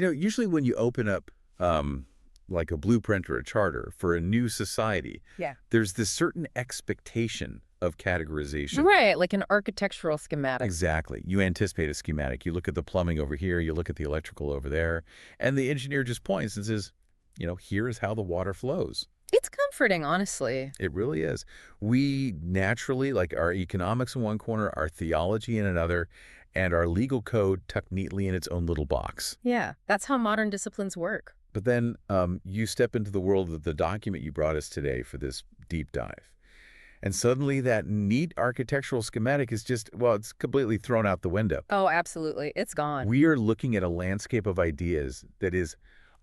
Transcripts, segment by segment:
Usually when you open up like a blueprint or a charter for a new society, Yeah. there's this certain expectation of categorization. Right, like an architectural schematic. Exactly. You anticipate a schematic. You look at the plumbing over here, you look at the electrical over there, and the engineer just points and says, here is how the water flows. It's comforting, honestly. It really is. We naturally, like our economics in one corner, our theology in another, and our legal code tucked neatly in its own little box. Yeah, that's how modern disciplines work. But then you step into the world of the document you brought us today for this deep dive. And suddenly that neat architectural schematic is just, well, it's completely thrown out the window. Oh, absolutely. It's gone. We are looking at a landscape of ideas that is,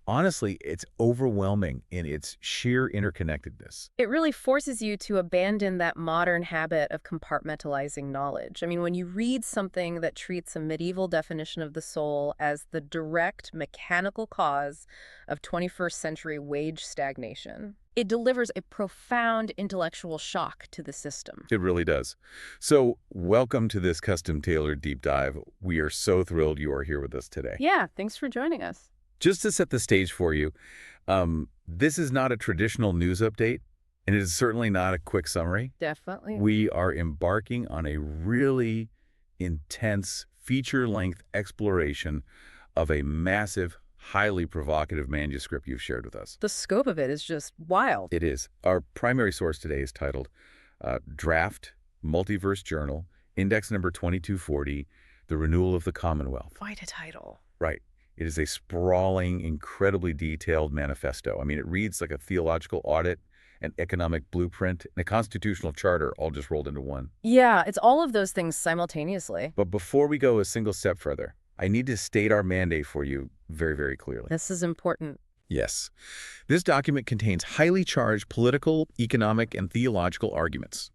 honestly, it's overwhelming in its sheer interconnectedness. It really forces you to abandon that modern habit of compartmentalizing knowledge. I mean, when you read something that treats a medieval definition of the soul as the direct mechanical cause of 21st century wage stagnation, it delivers a profound intellectual shock to the system. It really does. So welcome to this custom-tailored deep dive. We are so thrilled you are here with us today. Yeah, thanks for joining us. Just to set the stage for you, this is not a traditional news update, and it is certainly not a quick summary. Definitely. We are embarking on a really intense, feature-length exploration of a massive, highly provocative manuscript you've shared with us. The scope of it is just wild. It is. Our primary source today is titled Draft Multiverse Journal, Index number 2240, The Renewal of the Commonwealth. Quite a title. Right. It is a sprawling, incredibly detailed manifesto. I mean, it reads like a theological audit, an economic blueprint, and a constitutional charter all just rolled into one. Yeah, it's all of those things simultaneously. But before we go a single step further, I need to state our mandate for you very, very clearly. This is important. Yes. This document contains highly charged political, economic, and theological arguments.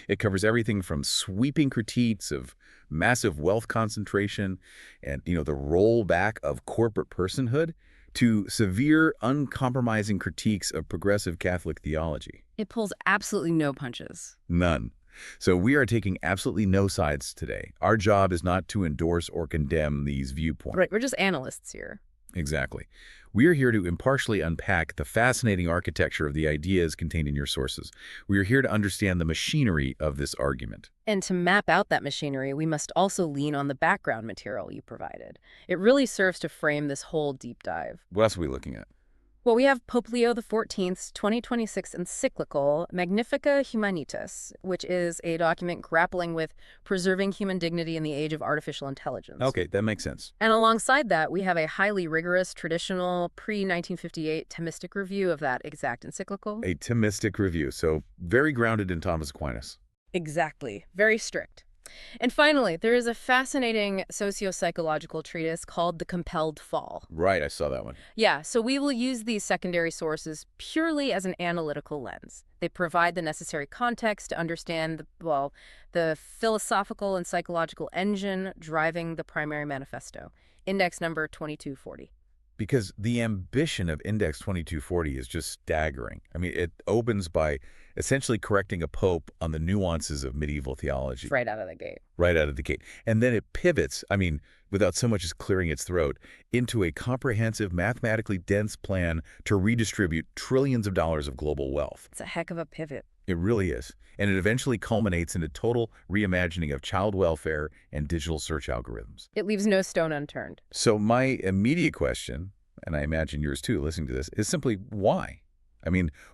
It covers everything from sweeping critiques of massive wealth concentration and, the rollback of corporate personhood to severe, uncompromising critiques of progressive Catholic theology. It pulls absolutely no punches. None. So we are taking absolutely no sides today. Our job is not to endorse or condemn these viewpoints. Right, we're just analysts here. Exactly. We are here to impartially unpack the fascinating architecture of the ideas contained in your sources. We are here to understand the machinery of this argument. And to map out that machinery, we must also lean on the background material you provided. It really serves to frame this whole deep dive. What else are we looking at? Well, we have Pope Leo XIV's 2026 Encyclical, Magnifica Humanitas, which is a document grappling with preserving human dignity in the age of artificial intelligence. Okay, that makes sense. And alongside that, we have a highly rigorous, traditional, pre-1958 Thomistic review of that exact encyclical. A Thomistic review, so very grounded in Thomas Aquinas. Exactly. Very strict. And finally, there is a fascinating socio-psychological treatise called The Compelled Fall. Right, I saw that one. Yeah, so we will use these secondary sources purely as an analytical lens. They provide the necessary context to understand the philosophical and psychological engine driving the primary manifesto. Index number 2240. Because the ambition of Index 2240 is just staggering. I mean, it opens by essentially correcting a pope on the nuances of medieval theology. Right out of the gate. Right out of the gate. And then it pivots, without so much as clearing its throat, into a comprehensive, mathematically dense plan to redistribute trillions of dollars of global wealth. It's a heck of a pivot. It really is. And it eventually culminates in a total reimagining of child welfare and digital search algorithms. It leaves no stone unturned. So my immediate question, and I imagine yours too, listening to this, is simply why?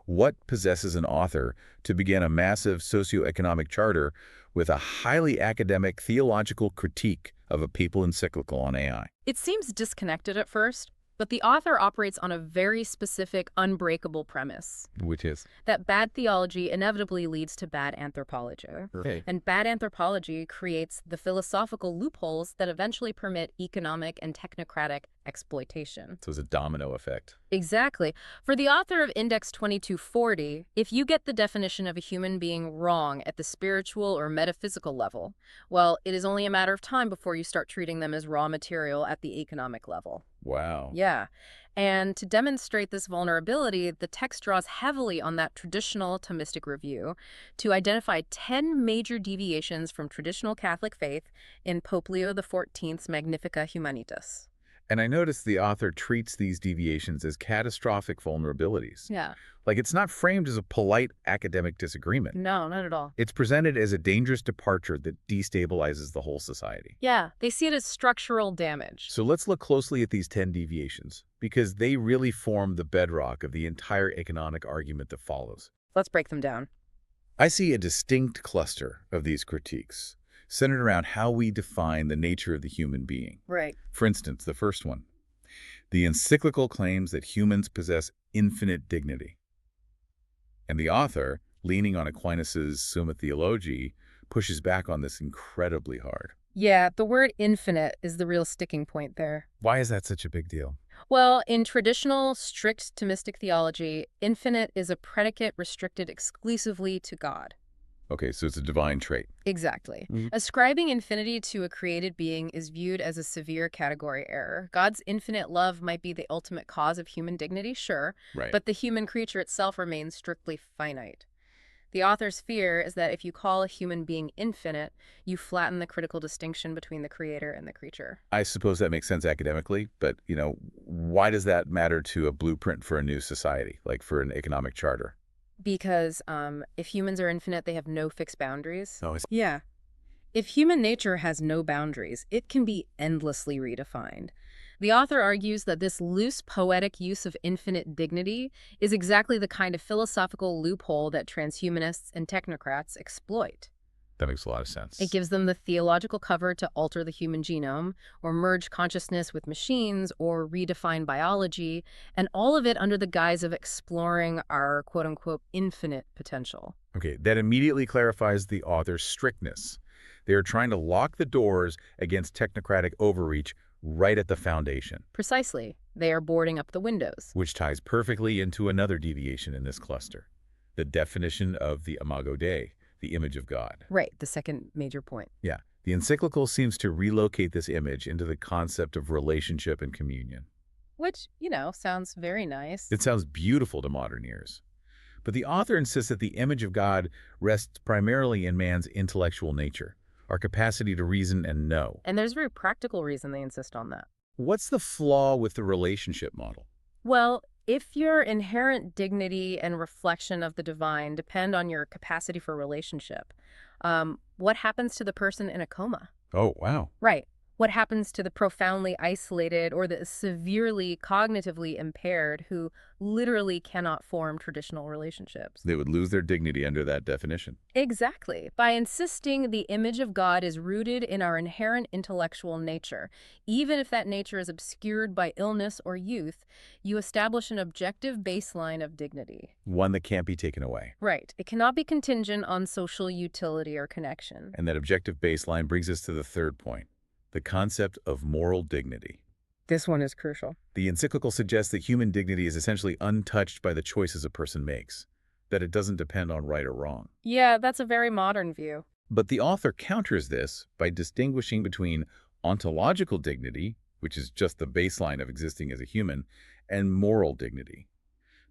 What possesses an author to begin a massive socioeconomic charter with a highly academic theological critique of a papal encyclical on AI? It seems disconnected at first, but the author operates on a very specific, unbreakable premise. Which is? That bad theology inevitably leads to bad anthropology. Okay. And bad anthropology creates the philosophical loopholes that eventually permit economic and technocratic exploitation. So it's a domino effect. Exactly. For the author of Index 2240, if you get the definition of a human being wrong at the spiritual or metaphysical level, well, it is only a matter of time before you start treating them as raw material at the economic level. Wow. Yeah. And to demonstrate this vulnerability, the text draws heavily on that traditional Thomistic review to identify 10 major deviations from traditional Catholic faith in Pope Leo XIV's Magnifica Humanitas. And I noticed the author treats these deviations as catastrophic vulnerabilities. Yeah. Like, it's not framed as a polite academic disagreement. No, not at all. It's presented as a dangerous departure that destabilizes the whole society. Yeah, they see it as structural damage. So let's look closely at these 10 deviations, because they really form the bedrock of the entire economic argument that follows. Let's break them down. I see a distinct cluster of these critiques, centered around how we define the nature of the human being. Right. For instance, the first one. The Encyclical claims that humans possess infinite dignity. And the author, leaning on Aquinas' Summa Theologiae, pushes back on this incredibly hard. Yeah, the word infinite is the real sticking point there. Why is that such a big deal? Well, in traditional, strict Thomistic theology, infinite is a predicate restricted exclusively to God. Okay, so it's a divine trait. Exactly. Mhm. Ascribing infinity to a created being is viewed as a severe category error. God's infinite love might be the ultimate cause of human dignity, sure, Right. but the human creature itself remains strictly finite. The author's fear is that if you call a human being infinite, you flatten the critical distinction between the creator and the creature. I suppose that makes sense academically, but, why does that matter to a blueprint for a new society, like for an economic charter? Because if humans are infinite, they have no fixed boundaries. Oh, Yeah. If human nature has no boundaries, it can be endlessly redefined. The author argues that this loose poetic use of infinite dignity is exactly the kind of philosophical loophole that transhumanists and technocrats exploit. that makes a lot of sense. It gives them the theological cover to alter the human genome, or merge consciousness with machines, or redefine biology, and all of it under the guise of exploring our quote-unquote infinite potential. Okay, that immediately clarifies the author's strictness. They are trying to lock the doors against technocratic overreach right at the foundation, Precisely. They are boarding up the windows. which ties perfectly into another deviation in this cluster, the definition of the imago Dei, the image of God. Right, the second major point. Yeah, the Encyclical seems to relocate this image into the concept of relationship and communion. Which, sounds very nice. It sounds beautiful to modern ears. But the author insists that the image of God rests primarily in man's intellectual nature, our capacity to reason and know. And there's a very practical reason they insist on that. What's the flaw with the relationship model? Well, if your inherent dignity and reflection of the divine depend on your capacity for relationship, what happens to the person in a coma? Oh, wow. Right. What happens to the profoundly isolated or the severely cognitively impaired who literally cannot form traditional relationships? They would lose their dignity under that definition. Exactly. By insisting the image of God is rooted in our inherent intellectual nature, even if that nature is obscured by illness or youth, you establish an objective baseline of dignity. One that can't be taken away. Right. It cannot be contingent on social utility or connection. And that objective baseline brings us to the third point, the concept of moral dignity. This one is crucial. The Encyclical suggests that human dignity is essentially untouched by the choices a person makes, that it doesn't depend on right or wrong. Yeah, that's a very modern view. But the author counters this by distinguishing between ontological dignity, which is just the baseline of existing as a human, and moral dignity.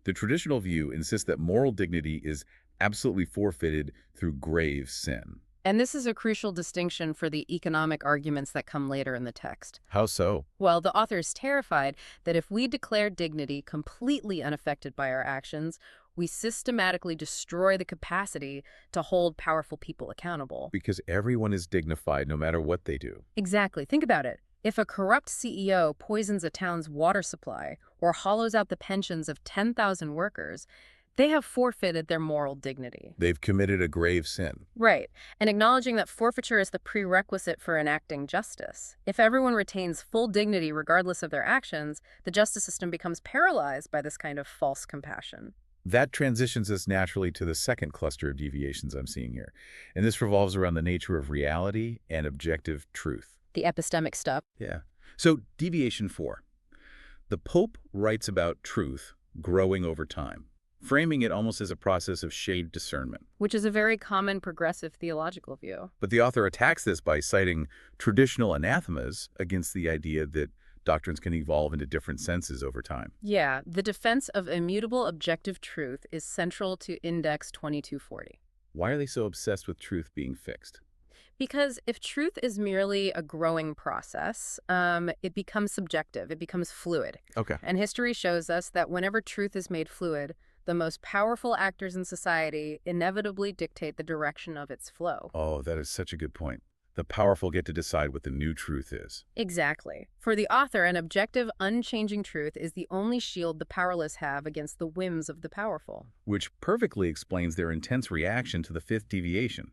The traditional view insists that moral dignity is absolutely forfeited through grave sin. And this is a crucial distinction for the economic arguments that come later in the text. How so? Well, the author is terrified that if we declare dignity completely unaffected by our actions, we systematically destroy the capacity to hold powerful people accountable. Because everyone is dignified no matter what they do. Exactly. Think about it. If a corrupt CEO poisons a town's water supply or hollows out the pensions of 10,000 workers, they have forfeited their moral dignity. They've committed a grave sin. Right, and acknowledging that forfeiture is the prerequisite for enacting justice. If everyone retains full dignity regardless of their actions, the justice system becomes paralyzed by this kind of false compassion. That transitions us naturally to the second cluster of deviations I'm seeing here. And this revolves around the nature of reality and objective truth. The epistemic stuff. Yeah. So, deviation 4. The Pope writes about truth growing over time, framing it almost as a process of shade discernment. Which is a very common progressive theological view. But the author attacks this by citing traditional anathemas against the idea that doctrines can evolve into different senses over time. Yeah, the defense of immutable objective truth is central to Index 2240. Why are they so obsessed with truth being fixed? Because if truth is merely a growing process, it becomes subjective, it becomes fluid. Okay. And history shows us that whenever truth is made fluid, the most powerful actors in society inevitably dictate the direction of its flow. Oh, that is such a good point. The powerful get to decide what the new truth is. Exactly. For the author, an objective, unchanging truth is the only shield the powerless have against the whims of the powerful. Which perfectly explains their intense reaction to the fifth deviation,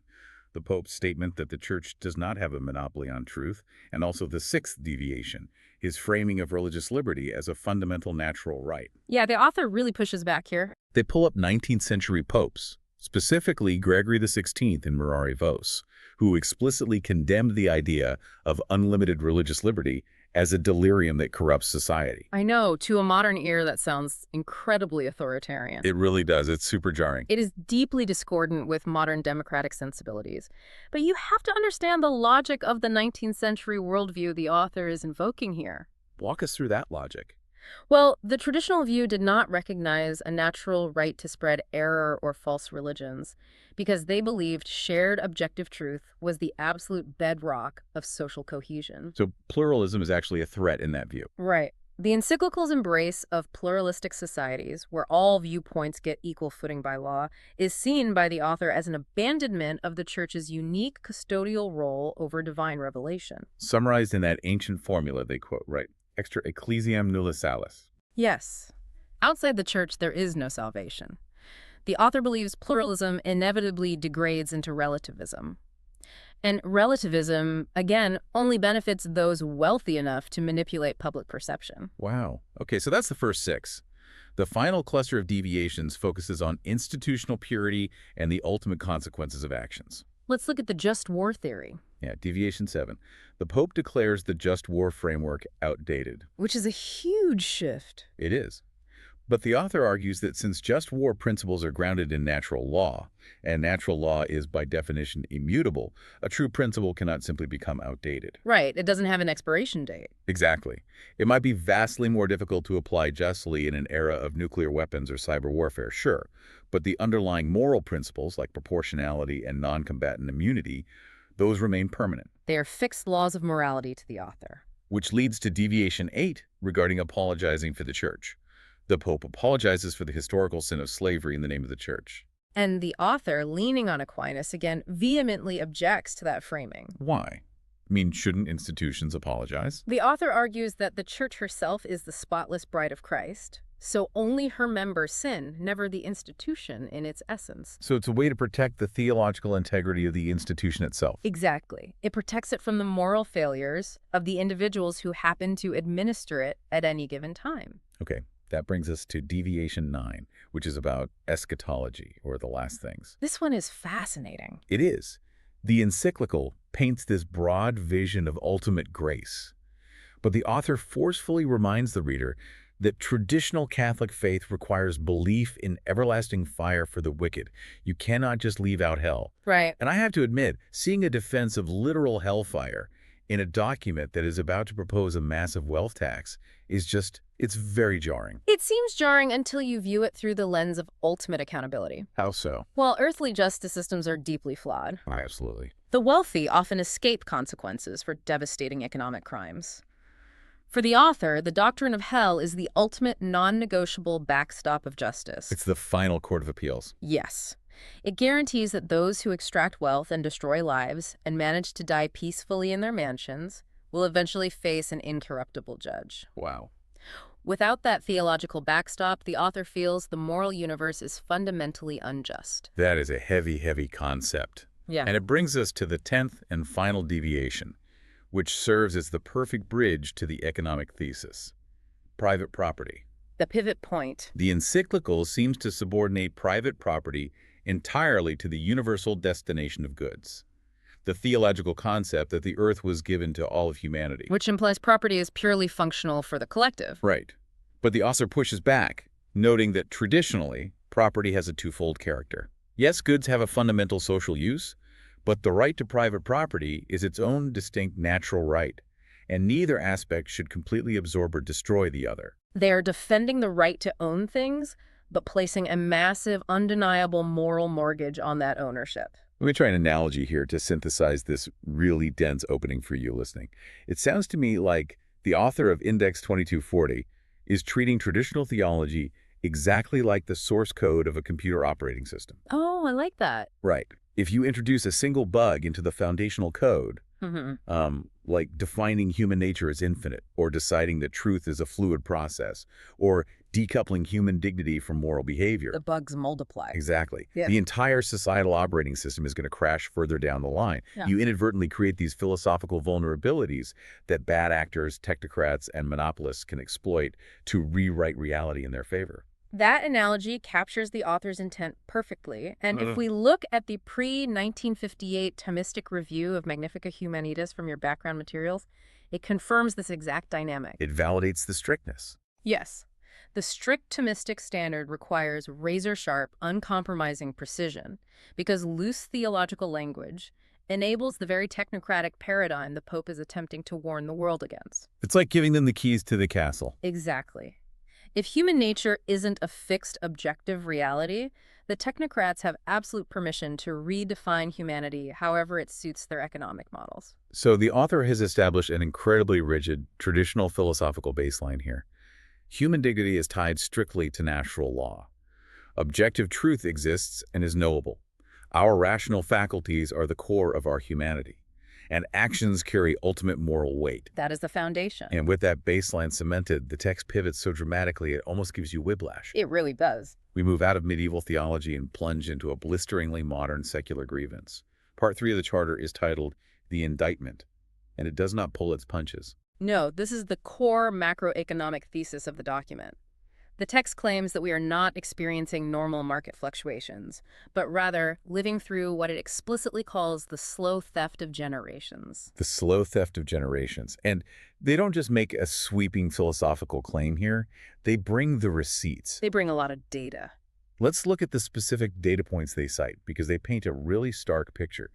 the Pope's statement that the Church does not have a monopoly on truth, and also the sixth deviation, his framing of religious liberty as a fundamental natural right. Yeah, the author really pushes back here. They pull up 19th century popes, specifically Gregory XVI and Mirari Vos, who explicitly condemned the idea of unlimited religious liberty as a delirium that corrupts society. I know, to a modern ear that sounds incredibly authoritarian. It really does. It's super jarring. It is deeply discordant with modern democratic sensibilities. But you have to understand the logic of the 19th century worldview the author is invoking here. Walk us through that logic. Well, the traditional view did not recognize a natural right to spread error or false religions because they believed shared objective truth was the absolute bedrock of social cohesion. So pluralism is actually a threat in that view. Right. The Encyclical's embrace of pluralistic societies, where all viewpoints get equal footing by law, is seen by the author as an abandonment of the Church's unique custodial role over divine revelation. Summarized in that ancient formula they quote, right? Extra ecclesiam nulla salus. Yes. Outside the Church, there is no salvation. The author believes pluralism inevitably degrades into relativism. And relativism, again, only benefits those wealthy enough to manipulate public perception. Wow. Okay, so that's the first six. The final cluster of deviations focuses on institutional purity and the ultimate consequences of actions. Let's look at the just war theory. Yeah, deviation 7. The Pope declares the just war framework outdated. Which is a huge shift. It is. But the author argues that since just war principles are grounded in natural law, and natural law is by definition immutable, a true principle cannot simply become outdated. Right, it doesn't have an expiration date. Exactly. It might be vastly more difficult to apply justly in an era of nuclear weapons or cyber warfare, sure, but the underlying moral principles like proportionality and non-combatant immunity, those remain permanent. They are fixed laws of morality to the author. Which leads to deviation 8 regarding apologizing for the Church. The Pope apologizes for the historical sin of slavery in the name of the Church. And the author, leaning on Aquinas, again, vehemently objects to that framing. Why? I mean, shouldn't institutions apologize? The author argues that the Church herself is the spotless bride of Christ, so only her members sin, never the institution in its essence. So it's a way to protect the theological integrity of the institution itself. Exactly. It protects it from the moral failures of the individuals who happen to administer it at any given time. Okay. That brings us to deviation 9, which is about eschatology, or the last things. This one is fascinating. It is. The Encyclical paints this broad vision of ultimate grace. But the author forcefully reminds the reader that traditional Catholic faith requires belief in everlasting fire for the wicked. You cannot just leave out hell. Right. And I have to admit, seeing a defense of literal hellfire in a document that is about to propose a massive wealth tax is just, it's very jarring. It seems jarring until you view it through the lens of ultimate accountability. How so? While earthly justice systems are deeply flawed, Absolutely. the wealthy often escape consequences for devastating economic crimes. For the author, the doctrine of hell is the ultimate non-negotiable backstop of justice. It's the final court of appeals. Yes. It guarantees that those who extract wealth and destroy lives and manage to die peacefully in their mansions will eventually face an incorruptible judge. Wow. Without that theological backstop, the author feels the moral universe is fundamentally unjust. That is a heavy, heavy concept. Yeah. And it brings us to the 10th and final deviation, which serves as the perfect bridge to the economic thesis. Private property. The pivot point. The Encyclical seems to subordinate private property entirely to the universal destination of goods, the theological concept that the earth was given to all of humanity. Which implies property is purely functional for the collective. Right. But the author pushes back, noting that traditionally, property has a twofold character. Yes, goods have a fundamental social use, but the right to private property is its own distinct natural right, and neither aspect should completely absorb or destroy the other. They are defending the right to own things, but placing a massive, undeniable moral mortgage on that ownership. Let me try an analogy here to synthesize this really dense opening for you listening. It sounds to me like the author of Index 2240 is treating traditional theology exactly like the source code of a computer operating system. Oh, I like that. Right. If you introduce a single bug into the foundational code, like defining human nature as infinite, or deciding that truth is a fluid process, or decoupling human dignity from moral behavior. The bugs multiply. Exactly. Yeah. The entire societal operating system is going to crash further down the line. Yeah. You inadvertently create these philosophical vulnerabilities that bad actors, technocrats, and monopolists can exploit to rewrite reality in their favor. That analogy captures the author's intent perfectly, and if we look at the pre-1958 Thomistic review of Magnifica Humanitas from your background materials, it confirms this exact dynamic. It validates the strictness. Yes. The strict Thomistic standard requires razor-sharp, uncompromising precision, because loose theological language enables the very technocratic paradigm the Pope is attempting to warn the world against. It's like giving them the keys to the castle. Exactly. If human nature isn't a fixed objective reality, the technocrats have absolute permission to redefine humanity however it suits their economic models. So the author has established an incredibly rigid, traditional philosophical baseline here. Human dignity is tied strictly to natural law. Objective truth exists and is knowable. Our rational faculties are the core of our humanity, and actions carry ultimate moral weight. That is the foundation. And with that baseline cemented, the text pivots so dramatically it almost gives you whiplash. It really does. We move out of medieval theology and plunge into a blisteringly modern secular grievance. Part 3 of the Charter is titled The Indictment, and it does not pull its punches. No, this is the core macroeconomic thesis of the document. The text claims that we are not experiencing normal market fluctuations, but rather living through what it explicitly calls the slow theft of generations. The slow theft of generations. And they don't just make a sweeping philosophical claim here, they bring the receipts. They bring a lot of data. Let's look at the specific data points they cite, because they paint a really stark picture.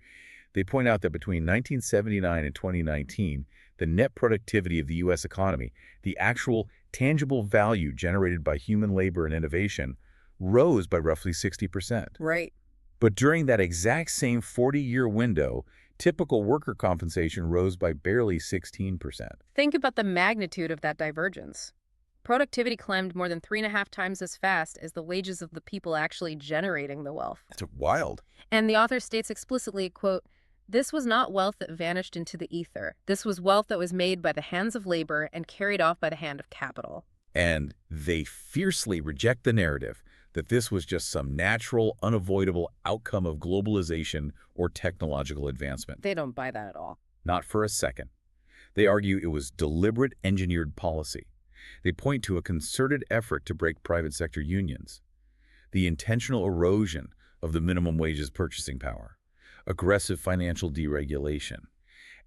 They point out that between 1979 and 2019, the net productivity of the U.S. economy, the actual tangible value generated by human labor and innovation, rose by roughly 60%. Right. But during that exact same 40-year window, typical worker compensation rose by barely 16%. Think about the magnitude of that divergence. Productivity climbed more than 3.5 times as fast as the wages of the people actually generating the wealth. That's wild. And the author states explicitly, quote, "This was not wealth that vanished into the ether. This was wealth that was made by the hands of labor and carried off by the hand of capital." And they fiercely reject the narrative that this was just some natural, unavoidable outcome of globalization or technological advancement. They don't buy that at all. Not for a second. They argue it was deliberate, engineered policy. They point to a concerted effort to break private sector unions, the intentional erosion of the minimum wages purchasing power, aggressive financial deregulation,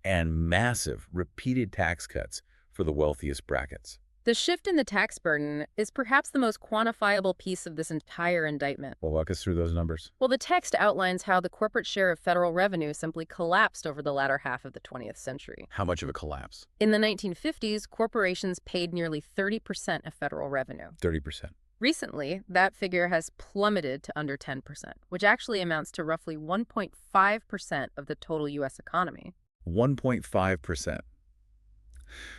and massive, repeated tax cuts for the wealthiest brackets. The shift in the tax burden is perhaps the most quantifiable piece of this entire indictment. Well, walk us through those numbers. Well, the text outlines how the corporate share of federal revenue simply collapsed over the latter half of the 20th century. How much of a collapse? In the 1950s, corporations paid nearly 30% of federal revenue. 30%. Recently, that figure has plummeted to under 10%, which actually amounts to roughly 1.5% of the total U.S. economy. 1.5%.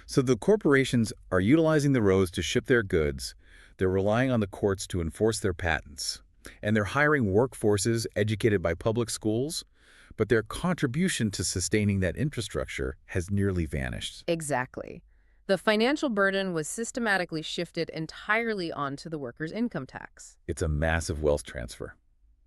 So the corporations are utilizing the roads to ship their goods, they're relying on the courts to enforce their patents, and they're hiring workforces educated by public schools, but their contribution to sustaining that infrastructure has nearly vanished. Exactly. The financial burden was systematically shifted entirely onto the workers' income tax. It's a massive wealth transfer.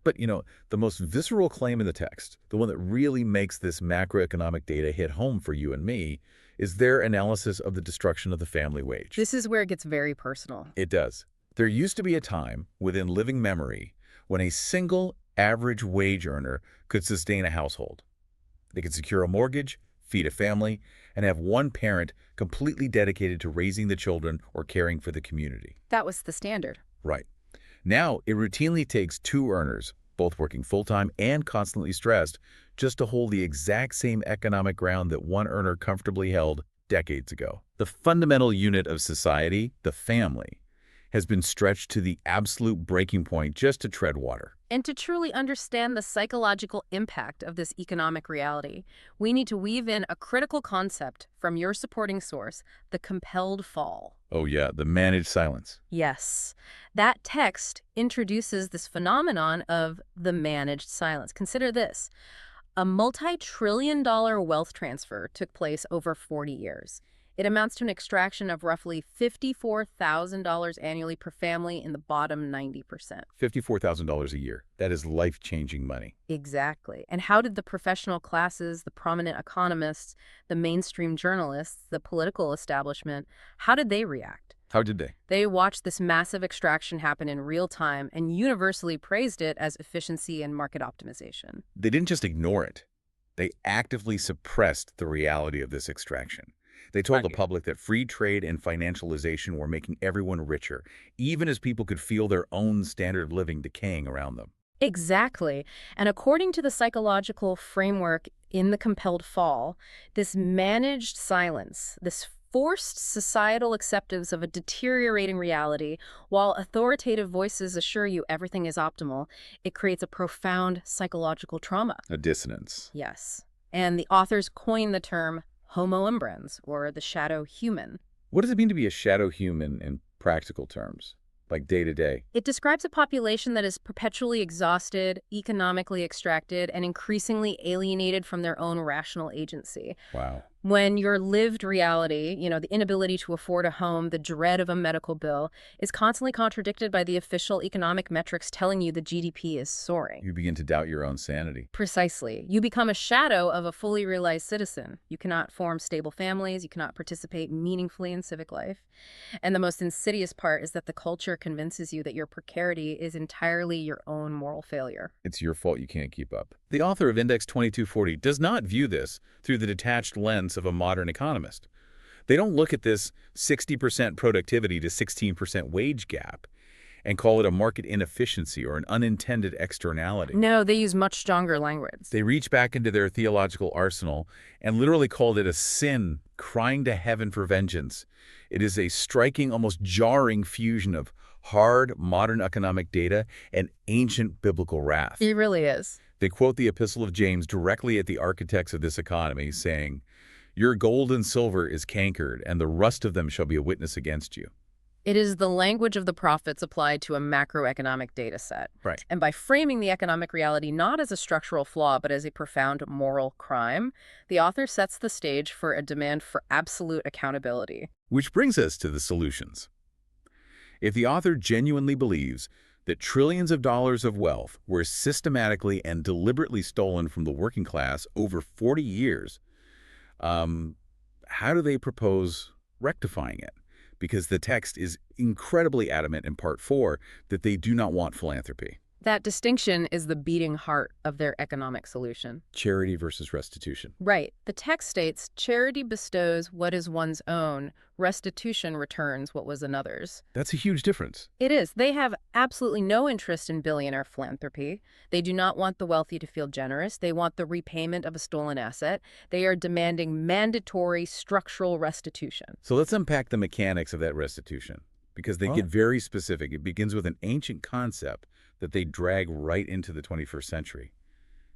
But, the most visceral claim in the text, the one that really makes this macroeconomic data hit home for you and me, is their analysis of the destruction of the family wage. This is where it gets very personal. It does. There used to be a time within living memory when a single average wage earner could sustain a household. They could secure a mortgage, feed a family, and have one parent completely dedicated to raising the children or caring for the community. That was the standard. Right. Now, it routinely takes two earners, both working full-time and constantly stressed, just to hold the exact same economic ground that one earner comfortably held decades ago. The fundamental unit of society, the family, has been stretched to the absolute breaking point just to tread water. And to truly understand the psychological impact of this economic reality, we need to weave in a critical concept from your supporting source, the compelled fall. Oh yeah, the managed silence. Yes, that text introduces this phenomenon of the managed silence. Consider this. A multi-trillion-dollar wealth transfer took place over 40 years. It amounts to an extraction of roughly $54,000 annually per family in the bottom 90%. $54,000 a year. That is life-changing money. Exactly. And how did the professional classes, the prominent economists, the mainstream journalists, the political establishment, how did they react? How did they? They watched this massive extraction happen in real time and universally praised it as efficiency and market optimization. They didn't just ignore it. They actively suppressed the reality of this extraction. They told the Right. public that free trade and financialization were making everyone richer, even as people could feel their own standard of living decaying around them. Exactly. And according to the psychological framework in the compelled fall, this managed silence, this forced societal acceptance of a deteriorating reality, while authoritative voices assure you everything is optimal, it creates a profound psychological trauma. A dissonance. Yes. And the authors coined the term homo umbrans, or the shadow human. What does it mean to be a shadow human in practical terms, like day to day? It describes a population that is perpetually exhausted, economically extracted, and increasingly alienated from their own rational agency. Wow. When your lived reality, the inability to afford a home, the dread of a medical bill, is constantly contradicted by the official economic metrics telling you the GDP is soaring. You begin to doubt your own sanity. Precisely. You become a shadow of a fully realized citizen. You cannot form stable families. You cannot participate meaningfully in civic life. And the most insidious part is that the culture convinces you that your precarity is entirely your own moral failure. It's your fault you can't keep up. The author of Index 2240 does not view this through the detached lens of a modern economist. They don't look at this 60% productivity to 16% wage gap and call it a market inefficiency or an unintended externality. No, they use much stronger language. They reach back into their theological arsenal and literally called it a sin, crying to heaven for vengeance. It is a striking, almost jarring fusion of hard, modern economic data and ancient biblical wrath. It really is. They quote the Epistle of James directly at the architects of this economy, saying, "Your gold and silver is cankered, and the rust of them shall be a witness against you." It is the language of the prophets applied to a macroeconomic data set. Right. And by framing the economic reality not as a structural flaw, but as a profound moral crime, the author sets the stage for a demand for absolute accountability. Which brings us to the solutions. If the author genuinely believes that trillions of dollars of wealth were systematically and deliberately stolen from the working class over 40 years, how do they propose rectifying it? Because the text is incredibly adamant in Part 4 that they do not want philanthropy. That distinction is the beating heart of their economic solution. Charity versus restitution. Right. The text states, charity bestows what is one's own, restitution returns what was another's. That's a huge difference. It is. They have absolutely no interest in billionaire philanthropy. They do not want the wealthy to feel generous. They want the repayment of a stolen asset. They are demanding mandatory structural restitution. So let's unpack the mechanics of that restitution, because they get very specific. It begins with an ancient concept that they drag right into the 21st century,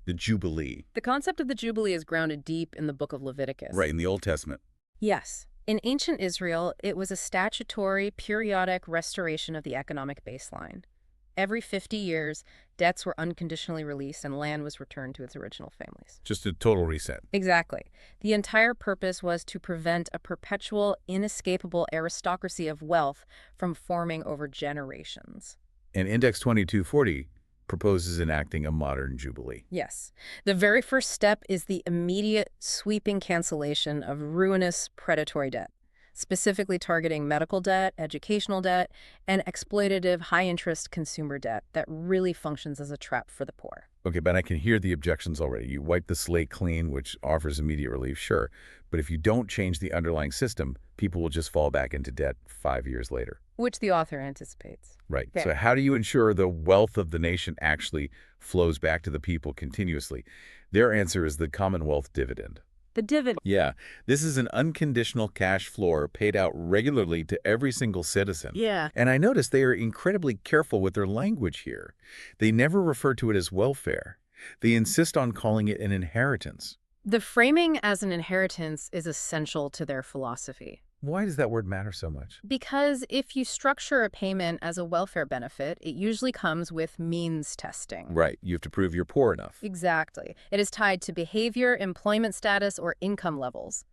the Jubilee. The concept of the Jubilee is grounded deep in the book of Leviticus. Right, in the Old Testament. Yes. In ancient Israel, it was a statutory, periodic restoration of the economic baseline. Every 50 years, debts were unconditionally released and land was returned to its original families. Just a total reset. Exactly. The entire purpose was to prevent a perpetual, inescapable aristocracy of wealth from forming over generations. And Index 2240 proposes enacting a modern Jubilee. Yes. The very first step is the immediate, sweeping cancellation of ruinous predatory debt, specifically targeting medical debt, educational debt, and exploitative high-interest consumer debt that really functions as a trap for the poor. Okay, but I can hear the objections already. You wipe the slate clean, which offers immediate relief, sure. But if you don't change the underlying system, people will just fall back into debt 5 years later. Which the author anticipates. Right. Okay. So how do you ensure the wealth of the nation actually flows back to the people continuously? Their answer is the Commonwealth dividend. the dividend. Yeah, this is an unconditional cash floor paid out regularly to every single citizen. Yeah. And I notice they are incredibly careful with their language here. They never refer to it as welfare. They insist on calling it an inheritance. The framing as an inheritance is essential to their philosophy. Why does that word matter so much? Because if you structure a payment as a welfare benefit, it usually comes with means testing. Right, you have to prove you're poor enough. Exactly. It is tied to behavior, employment status, or income levels.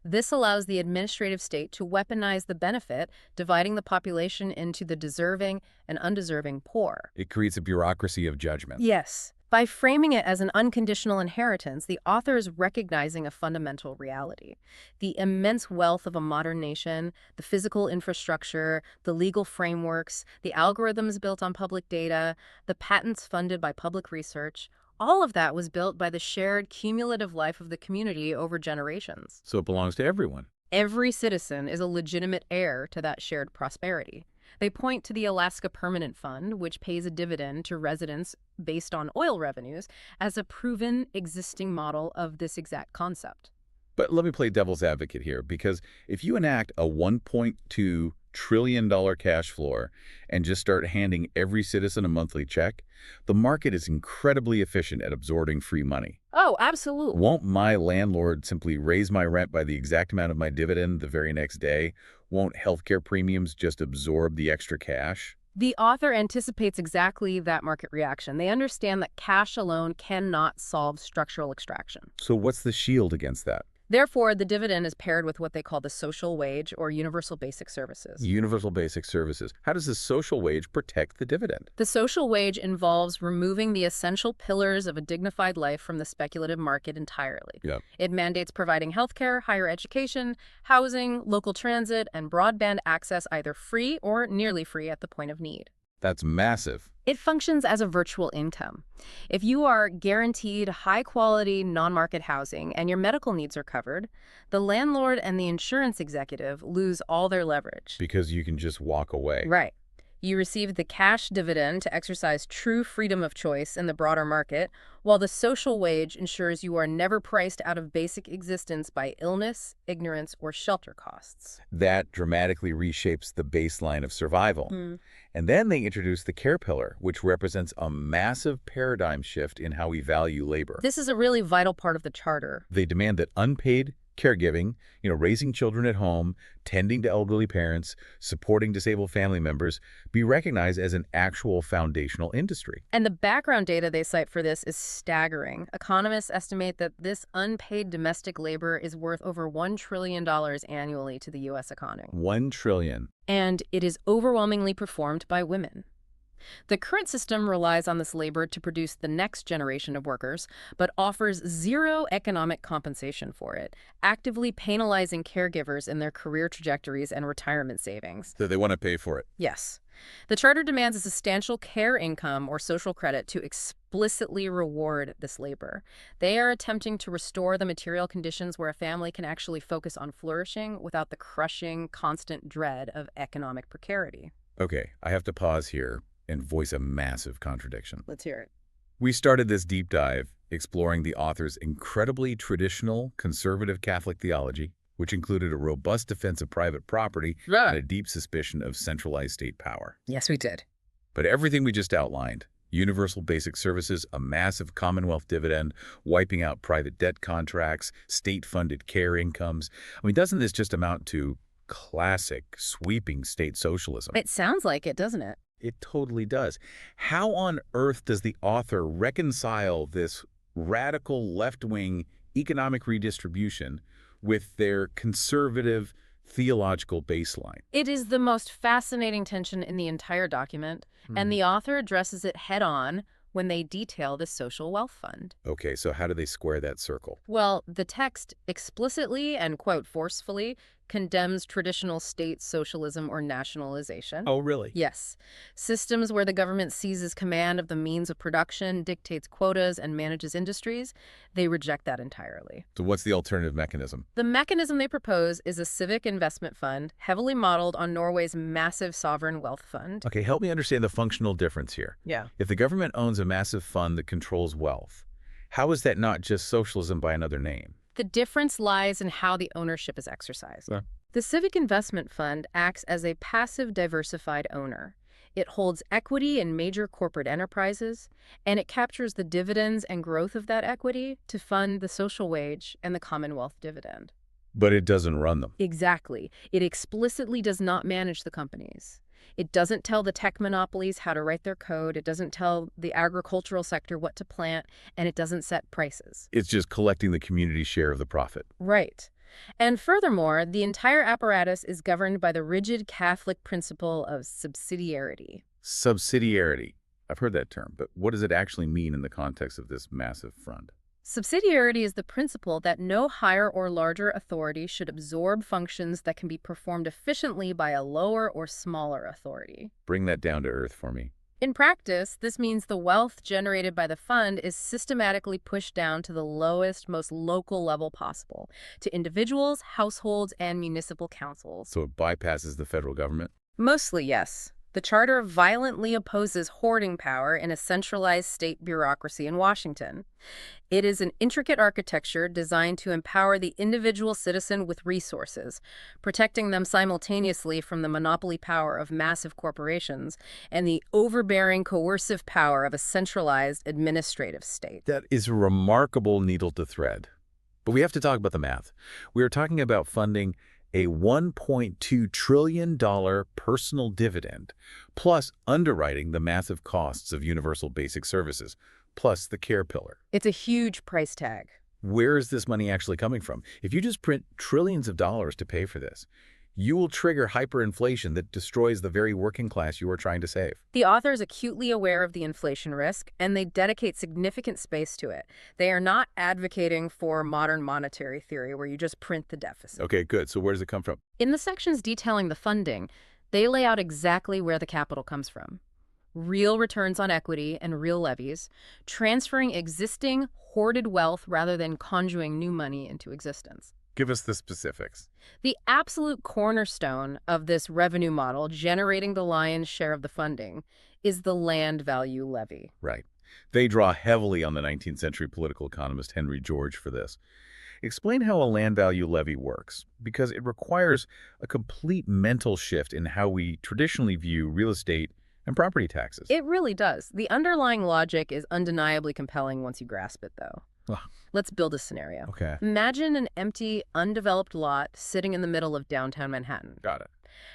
This allows the administrative state to weaponize the benefit, dividing the population into the deserving and undeserving poor. It creates a bureaucracy of judgment. Yes. By framing it as an unconditional inheritance, the author is recognizing a fundamental reality. The immense wealth of a modern nation, the physical infrastructure, the legal frameworks, the algorithms built on public data, the patents funded by public research, all of that was built by the shared cumulative life of the community over generations. So it belongs to everyone. Every citizen is a legitimate heir to that shared prosperity. They point to the Alaska Permanent Fund, which pays a dividend to residents based on oil revenues, as a proven existing model of this exact concept. But let me play devil's advocate here, because if you enact a $1.2 trillion cash floor and just start handing every citizen a monthly check, the market is incredibly efficient at absorbing free money. Oh, absolutely. Won't my landlord simply raise my rent by the exact amount of my dividend the very next day? Won't healthcare premiums just absorb the extra cash? The author anticipates exactly that market reaction. They understand that cash alone cannot solve structural extraction. So what's the shield against that? Therefore, the dividend is paired with what they call the social wage or universal basic services. Universal basic services. How does the social wage protect the dividend? The social wage involves removing the essential pillars of a dignified life from the speculative market entirely. Yeah. It mandates providing healthcare, higher education, housing, local transit, and broadband access either free or nearly free at the point of need. That's massive. It functions as a virtual income. If you are guaranteed high-quality, non-market housing and your medical needs are covered, the landlord and the insurance executive lose all their leverage. Because you can just walk away. Right. You receive the cash dividend to exercise true freedom of choice in the broader market, while the social wage ensures you are never priced out of basic existence by illness, ignorance, or shelter costs. That dramatically reshapes the baseline of survival. And then they introduce the care pillar, which represents a massive paradigm shift in how we value labor. This is a really vital part of the charter. They demand that unpaid caregiving, raising children at home, tending to elderly parents, supporting disabled family members, be recognized as an actual foundational industry. And the background data they cite for this is staggering. Economists estimate that this unpaid domestic labor is worth over $1 trillion annually to the U.S. economy. $1 trillion. And it is overwhelmingly performed by women. The current system relies on this labor to produce the next generation of workers, but offers zero economic compensation for it, actively penalizing caregivers in their career trajectories and retirement savings. So they want to pay for it. Yes. The charter demands a substantial care income or social credit to explicitly reward this labor. They are attempting to restore the material conditions where a family can actually focus on flourishing without the crushing, constant dread of economic precarity. Okay, I have to pause here and voice a massive contradiction. Let's hear it. We started this deep dive exploring the author's incredibly traditional conservative Catholic theology, which included a robust defense of private property and a deep suspicion of centralized state power. Yes, we did. But everything we just outlined, universal basic services, a massive Commonwealth dividend, wiping out private debt contracts, state-funded care incomes, doesn't this just amount to classic, sweeping state socialism? It sounds like it, doesn't it? It totally does. How on earth does the author reconcile this radical left-wing economic redistribution with their conservative theological baseline? It is the most fascinating tension in the entire document, and the author addresses it head-on when they detail the social wealth fund. Okay, so how do they square that circle? Well, the text explicitly and, quote, forcefully condemns traditional state socialism or nationalization. Oh, really? Yes. Systems where the government seizes command of the means of production, dictates quotas, and manages industries, they reject that entirely. So what's the alternative mechanism? The mechanism they propose is a civic investment fund, heavily modeled on Norway's massive sovereign wealth fund. Okay, help me understand the functional difference here. Yeah. If the government owns a massive fund that controls wealth, how is that not just socialism by another name? The difference lies in how the ownership is exercised. Yeah. The Civic Investment Fund acts as a passive diversified owner. It holds equity in major corporate enterprises, and it captures the dividends and growth of that equity to fund the social wage and the Commonwealth dividend. But it doesn't run them. Exactly. It explicitly does not manage the companies. It doesn't tell the tech monopolies how to write their code. It doesn't tell the agricultural sector what to plant, and it doesn't set prices. It's just collecting the community share of the profit. Right. And furthermore, the entire apparatus is governed by the rigid Catholic principle of subsidiarity. Subsidiarity. I've heard that term, but what does it actually mean in the context of this massive fund? Subsidiarity is the principle that no higher or larger authority should absorb functions that can be performed efficiently by a lower or smaller authority. Bring that down to earth for me. In practice, this means the wealth generated by the fund is systematically pushed down to the lowest, most local level possible, to individuals, households, and municipal councils. So it bypasses the federal government? Mostly, yes. The Charter violently opposes hoarding power in a centralized state bureaucracy in Washington. It is an intricate architecture designed to empower the individual citizen with resources, protecting them simultaneously from the monopoly power of massive corporations and the overbearing coercive power of a centralized administrative state. That is a remarkable needle to thread. But we have to talk about the math. We are talking about funding a $1.2 trillion personal dividend, plus underwriting the massive costs of universal basic services, plus the care pillar. It's a huge price tag. Where is this money actually coming from? If you just print trillions of dollars to pay for this, you will trigger hyperinflation that destroys the very working class you are trying to save. The author is acutely aware of the inflation risk, and they dedicate significant space to it. They are not advocating for modern monetary theory where you just print the deficit. Okay, good. So where does it come from? In the sections detailing the funding, they lay out exactly where the capital comes from. Real returns on equity and real levies, transferring existing hoarded wealth rather than conjuring new money into existence. Give us the specifics. The absolute cornerstone of this revenue model, generating the lion's share of the funding, is the land value levy. Right. They draw heavily on the 19th century political economist Henry George for this. Explain how a land value levy works, because it requires a complete mental shift in how we traditionally view real estate and property taxes. It really does. The underlying logic is undeniably compelling once you grasp it, though. Let's build a scenario. Okay. Imagine an empty, undeveloped lot sitting in the middle of downtown Manhattan. Got it.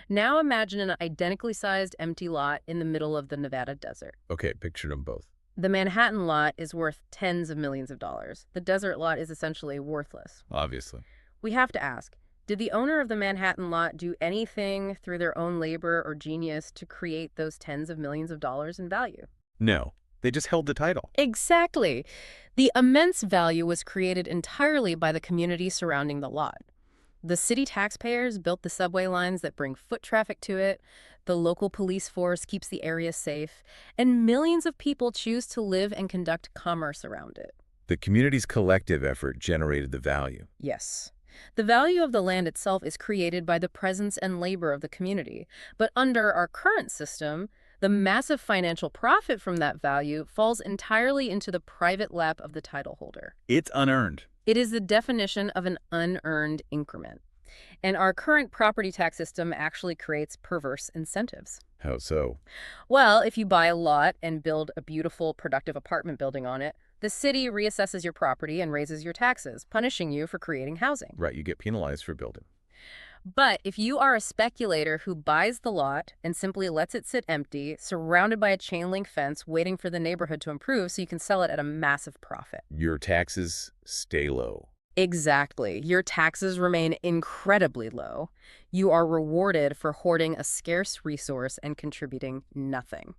Now imagine an identically sized empty lot in the middle of the Nevada desert. Okay, pictured them both. The Manhattan lot is worth tens of millions of dollars. The desert lot is essentially worthless. Obviously. We have to ask, did the owner of the Manhattan lot do anything through their own labor or genius to create those tens of millions of dollars in value? No. They just held the title. Exactly. The immense value was created entirely by the community surrounding the lot. The city taxpayers built the subway lines that bring foot traffic to it, the local police force keeps the area safe, and millions of people choose to live and conduct commerce around it. The community's collective effort generated the value. Yes. The value of the land itself is created by the presence and labor of the community, but under our current system, the massive financial profit from that value falls entirely into the private lap of the title holder. It's unearned. It is the definition of an unearned increment. And our current property tax system actually creates perverse incentives. How so? Well, if you buy a lot and build a beautiful, productive apartment building on it, the city reassesses your property and raises your taxes, punishing you for creating housing. Right, you get penalized for building. But if you are a speculator who buys the lot and simply lets it sit empty, surrounded by a chain link fence, waiting for the neighborhood to improve so you can sell it at a massive profit. Your taxes stay low. Exactly. Your taxes remain incredibly low. You are rewarded for hoarding a scarce resource and contributing nothing.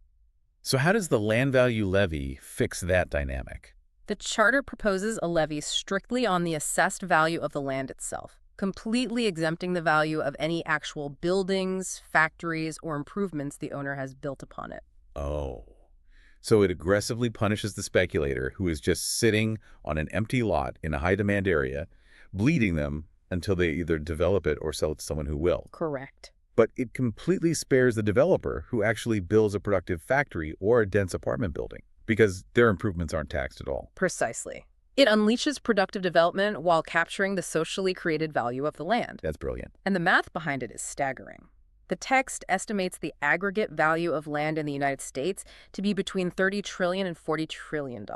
So how does the land value levy fix that dynamic? The charter proposes a levy strictly on the assessed value of the land itself, completely exempting the value of any actual buildings, factories, or improvements the owner has built upon it. Oh. So it aggressively punishes the speculator who is just sitting on an empty lot in a high-demand area, bleeding them until they either develop it or sell it to someone who will. Correct. But it completely spares the developer who actually builds a productive factory or a dense apartment building, because their improvements aren't taxed at all. Precisely. It unleashes productive development while capturing the socially created value of the land. That's brilliant. And the math behind it is staggering. The text estimates the aggregate value of land in the United States to be between $30 trillion and $40 trillion.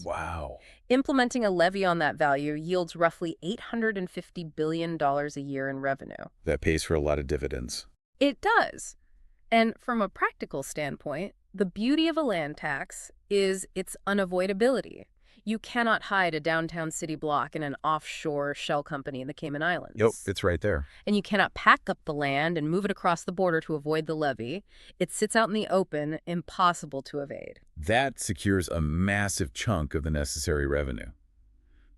Wow. Implementing a levy on that value yields roughly $850 billion a year in revenue. That pays for a lot of dividends. It does. And from a practical standpoint, the beauty of a land tax is its unavoidability. You cannot hide a downtown city block in an offshore shell company in the Cayman Islands. Yep, it's right there. And you cannot pack up the land and move it across the border to avoid the levy. It sits out in the open, impossible to evade. That secures a massive chunk of the necessary revenue.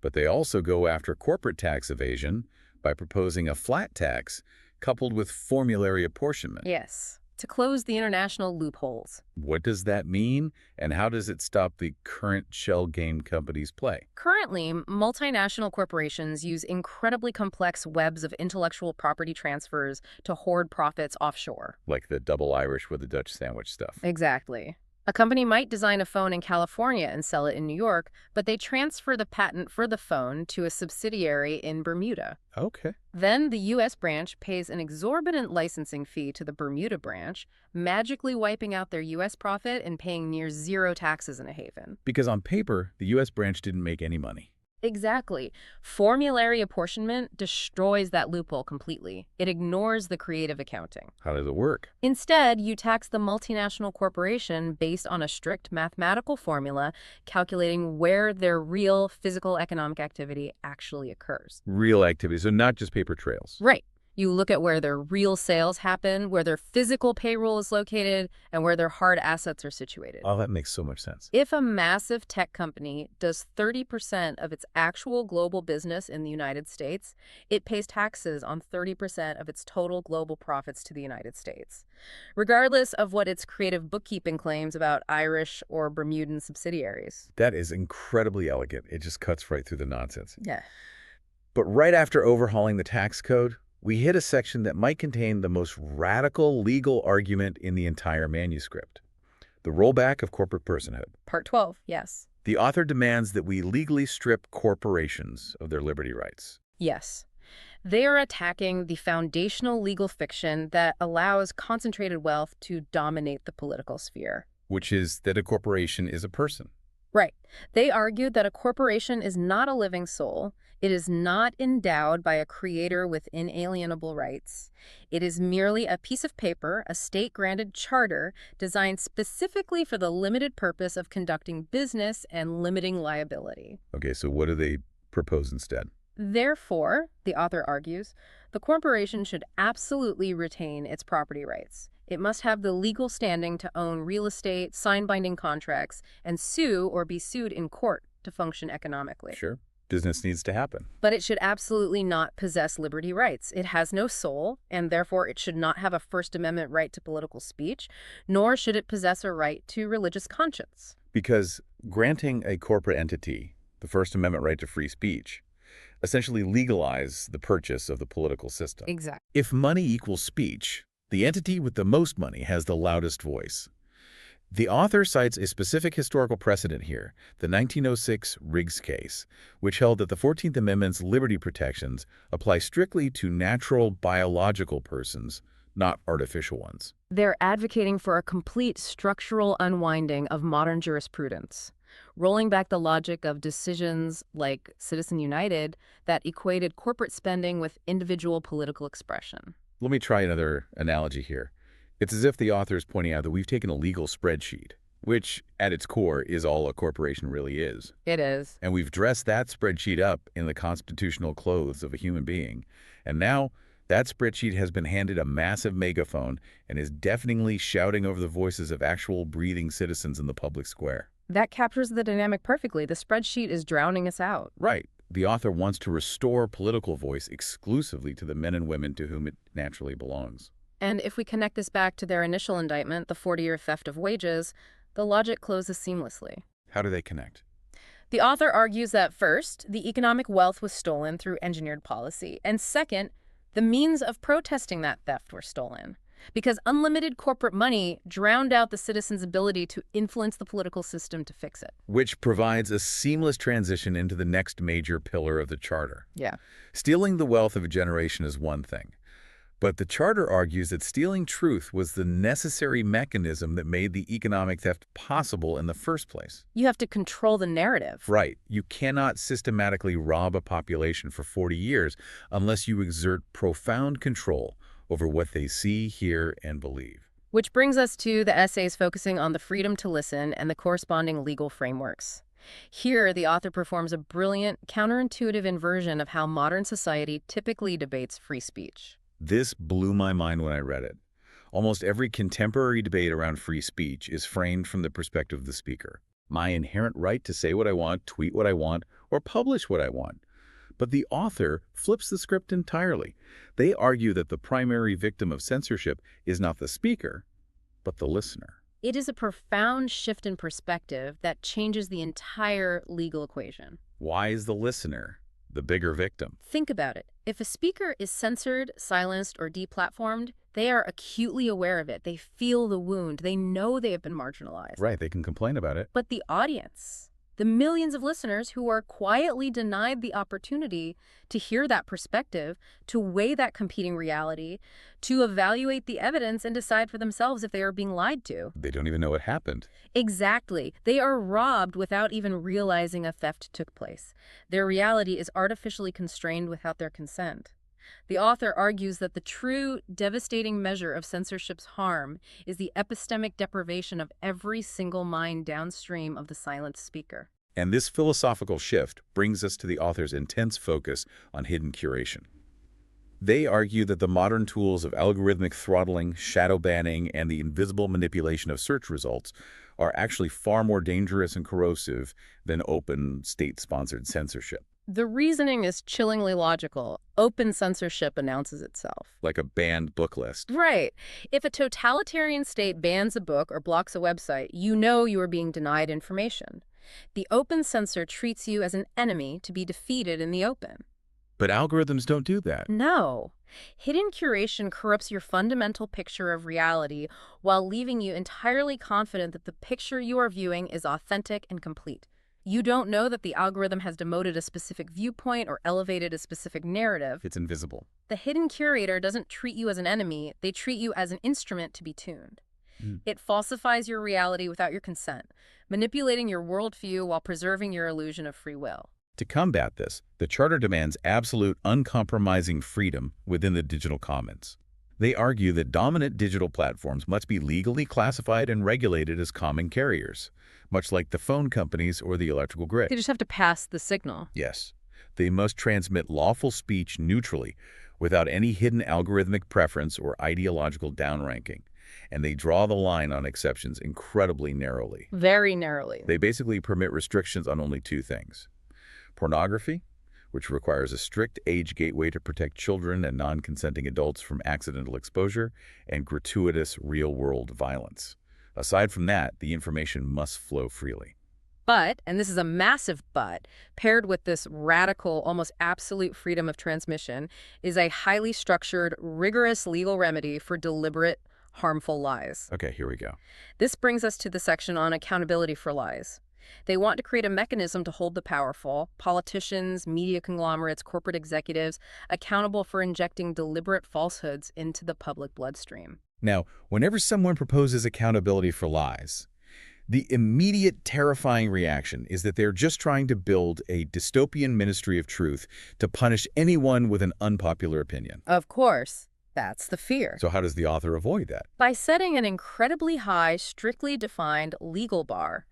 But they also go after corporate tax evasion by proposing a flat tax coupled with formulary apportionment. Yes, to close the international loopholes. What does that mean, and how does it stop the current shell game companies' play? Currently, multinational corporations use incredibly complex webs of intellectual property transfers to hoard profits offshore. Like the double Irish with the Dutch sandwich stuff. Exactly. A company might design a phone in California and sell it in New York, but they transfer the patent for the phone to a subsidiary in Bermuda. Okay. Then the U.S. branch pays an exorbitant licensing fee to the Bermuda branch, magically wiping out their U.S. profit and paying near zero taxes in a haven. Because on paper, the U.S. branch didn't make any money. Exactly. Formulary apportionment destroys that loophole completely. It ignores the creative accounting. How does it work? Instead, you tax the multinational corporation based on a strict mathematical formula calculating where their real physical economic activity actually occurs. Real activity, so not just paper trails. Right. You look at where their real sales happen, where their physical payroll is located, and where their hard assets are situated. Oh, that makes so much sense. If a massive tech company does 30% of its actual global business in the United States, it pays taxes on 30% of its total global profits to the United States, regardless of what its creative bookkeeping claims about Irish or Bermudan subsidiaries. That is incredibly elegant. It just cuts right through the nonsense. Yeah. But right after overhauling the tax code, we hit a section that might contain the most radical legal argument in the entire manuscript: the rollback of corporate personhood. Part 12, yes. The author demands that we legally strip corporations of their liberty rights. Yes. They are attacking the foundational legal fiction that allows concentrated wealth to dominate the political sphere. Which is that a corporation is a person. Right. They argued that a corporation is not a living soul. It is not endowed by a creator with inalienable rights. It is merely a piece of paper, a state-granted charter designed specifically for the limited purpose of conducting business and limiting liability. Okay, so what do they propose instead? Therefore, the author argues, the corporation should absolutely retain its property rights. It must have the legal standing to own real estate, sign binding contracts, and sue or be sued in court to function economically. Sure. Business needs to happen. But it should absolutely not possess liberty rights. It has no soul, and therefore it should not have a First Amendment right to political speech, nor should it possess a right to religious conscience. Because granting a corporate entity the First Amendment right to free speech essentially legalize the purchase of the political system. Exactly. If money equals speech, the entity with the most money has the loudest voice. The author cites a specific historical precedent here, the 1906 Riggs case, which held that the 14th Amendment's liberty protections apply strictly to natural biological persons, not artificial ones. They're advocating for a complete structural unwinding of modern jurisprudence, rolling back the logic of decisions like Citizen United that equated corporate spending with individual political expression. Let me try another analogy here. It's as if the author is pointing out that we've taken a legal spreadsheet, which, at its core, is all a corporation really is. It is. And we've dressed that spreadsheet up in the constitutional clothes of a human being. And now that spreadsheet has been handed a massive megaphone and is deafeningly shouting over the voices of actual breathing citizens in the public square. That captures the dynamic perfectly. The spreadsheet is drowning us out. Right. The author wants to restore political voice exclusively to the men and women to whom it naturally belongs. And if we connect this back to their initial indictment, the 40-year theft of wages, the logic closes seamlessly. How do they connect? The author argues that first, the economic wealth was stolen through engineered policy, and second, the means of protesting that theft were stolen. because unlimited corporate money drowned out the citizens' ability to influence the political system to fix it. Which provides a seamless transition into the next major pillar of the Charter. Yeah. Stealing the wealth of a generation is one thing, but the Charter argues that stealing truth was the necessary mechanism that made the economic theft possible in the first place. You have to control the narrative. Right. You cannot systematically rob a population for 40 years unless you exert profound control over what they see, hear, and believe. Which brings us to the essays focusing on the freedom to listen and the corresponding legal frameworks. Here, the author performs a brilliant, counterintuitive inversion of how modern society typically debates free speech. This blew my mind when I read it. Almost every contemporary debate around free speech is framed from the perspective of the speaker. My inherent right to say what I want, tweet what I want, or publish what I want. But the author flips the script entirely. They argue that the primary victim of censorship is not the speaker, but the listener. It is a profound shift in perspective that changes the entire legal equation. Why is the listener the bigger victim? Think about it. If a speaker is censored, silenced, or deplatformed, they are acutely aware of it. They feel the wound. They know they have been marginalized. Right, they can complain about it. But the audience, the millions of listeners who are quietly denied the opportunity to hear that perspective, to weigh that competing reality, to evaluate the evidence and decide for themselves if they are being lied to. They don't even know what happened. Exactly. They are robbed without even realizing a theft took place. Their reality is artificially constrained without their consent. The author argues that the true devastating measure of censorship's harm is the epistemic deprivation of every single mind downstream of the silenced speaker. And this philosophical shift brings us to the author's intense focus on hidden curation. They argue that the modern tools of algorithmic throttling, shadow banning, and the invisible manipulation of search results are actually far more dangerous and corrosive than open, state-sponsored censorship. The reasoning is chillingly logical. Open censorship announces itself. Like a banned book list. Right. If a totalitarian state bans a book or blocks a website, you know you are being denied information. The open censor treats you as an enemy to be defeated in the open. But algorithms don't do that. No. Hidden curation corrupts your fundamental picture of reality while leaving you entirely confident that the picture you are viewing is authentic and complete. You don't know that the algorithm has demoted a specific viewpoint or elevated a specific narrative. It's invisible. The hidden curator doesn't treat you as an enemy. They treat you as an instrument to be tuned. It falsifies your reality without your consent, manipulating your worldview while preserving your illusion of free will. To combat this, the Charter demands absolute, uncompromising freedom within the digital commons. They argue that dominant digital platforms must be legally classified and regulated as common carriers, much like the phone companies or the electrical grid. They just have to pass the signal. Yes, they must transmit lawful speech neutrally, without any hidden algorithmic preference or ideological downranking. And they draw the line on exceptions incredibly narrowly. Very narrowly. They basically permit restrictions on only two things: pornography, which requires a strict age gateway to protect children and non-consenting adults from accidental exposure, and gratuitous real-world violence. Aside from that, the information must flow freely. But, and this is a massive but, paired with this radical, almost absolute freedom of transmission, is a highly structured, rigorous legal remedy for deliberate, harmful lies. Okay, here we go. This brings us to the section on accountability for lies. They want to create a mechanism to hold the powerful, politicians, media conglomerates, corporate executives, accountable for injecting deliberate falsehoods into the public bloodstream. Now, whenever someone proposes accountability for lies, the immediate terrifying reaction is that they're just trying to build a dystopian ministry of truth to punish anyone with an unpopular opinion. Of course, that's the fear. So how does the author avoid that? By setting an incredibly high, strictly defined legal bar.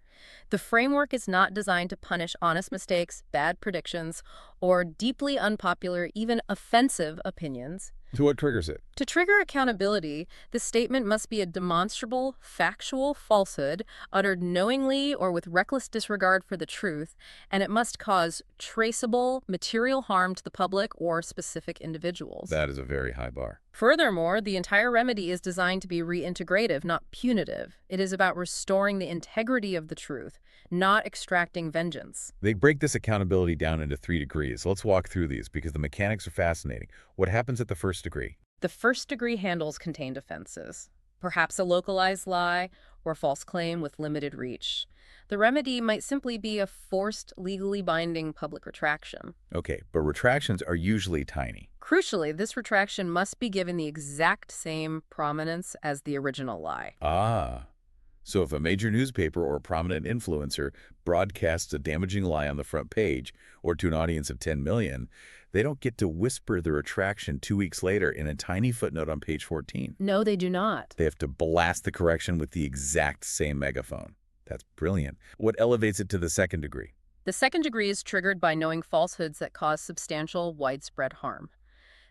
The framework is not designed to punish honest mistakes, bad predictions, or deeply unpopular, even offensive opinions. So what triggers it? To trigger accountability, the statement must be a demonstrable, factual falsehood, uttered knowingly or with reckless disregard for the truth, and it must cause traceable, material harm to the public or specific individuals. That is a very high bar. Furthermore, the entire remedy is designed to be reintegrative, not punitive. It is about restoring the integrity of the truth, not extracting vengeance. They break this accountability down into 3 degrees. Let's walk through these because the mechanics are fascinating. What happens at the first degree? The first degree handles contained offenses, perhaps a localized lie or false claim with limited reach. The remedy might simply be a forced, legally binding public retraction. Okay, but retractions are usually tiny. Crucially, this retraction must be given the exact same prominence as the original lie. Ah, so if a major newspaper or a prominent influencer broadcasts a damaging lie on the front page or to an audience of 10 million, they don't get to whisper the retraction 2 weeks later in a tiny footnote on page 14. No, they do not. They have to blast the correction with the exact same megaphone. That's brilliant. What elevates it to the second degree? The second degree is triggered by knowing falsehoods that cause substantial, widespread harm.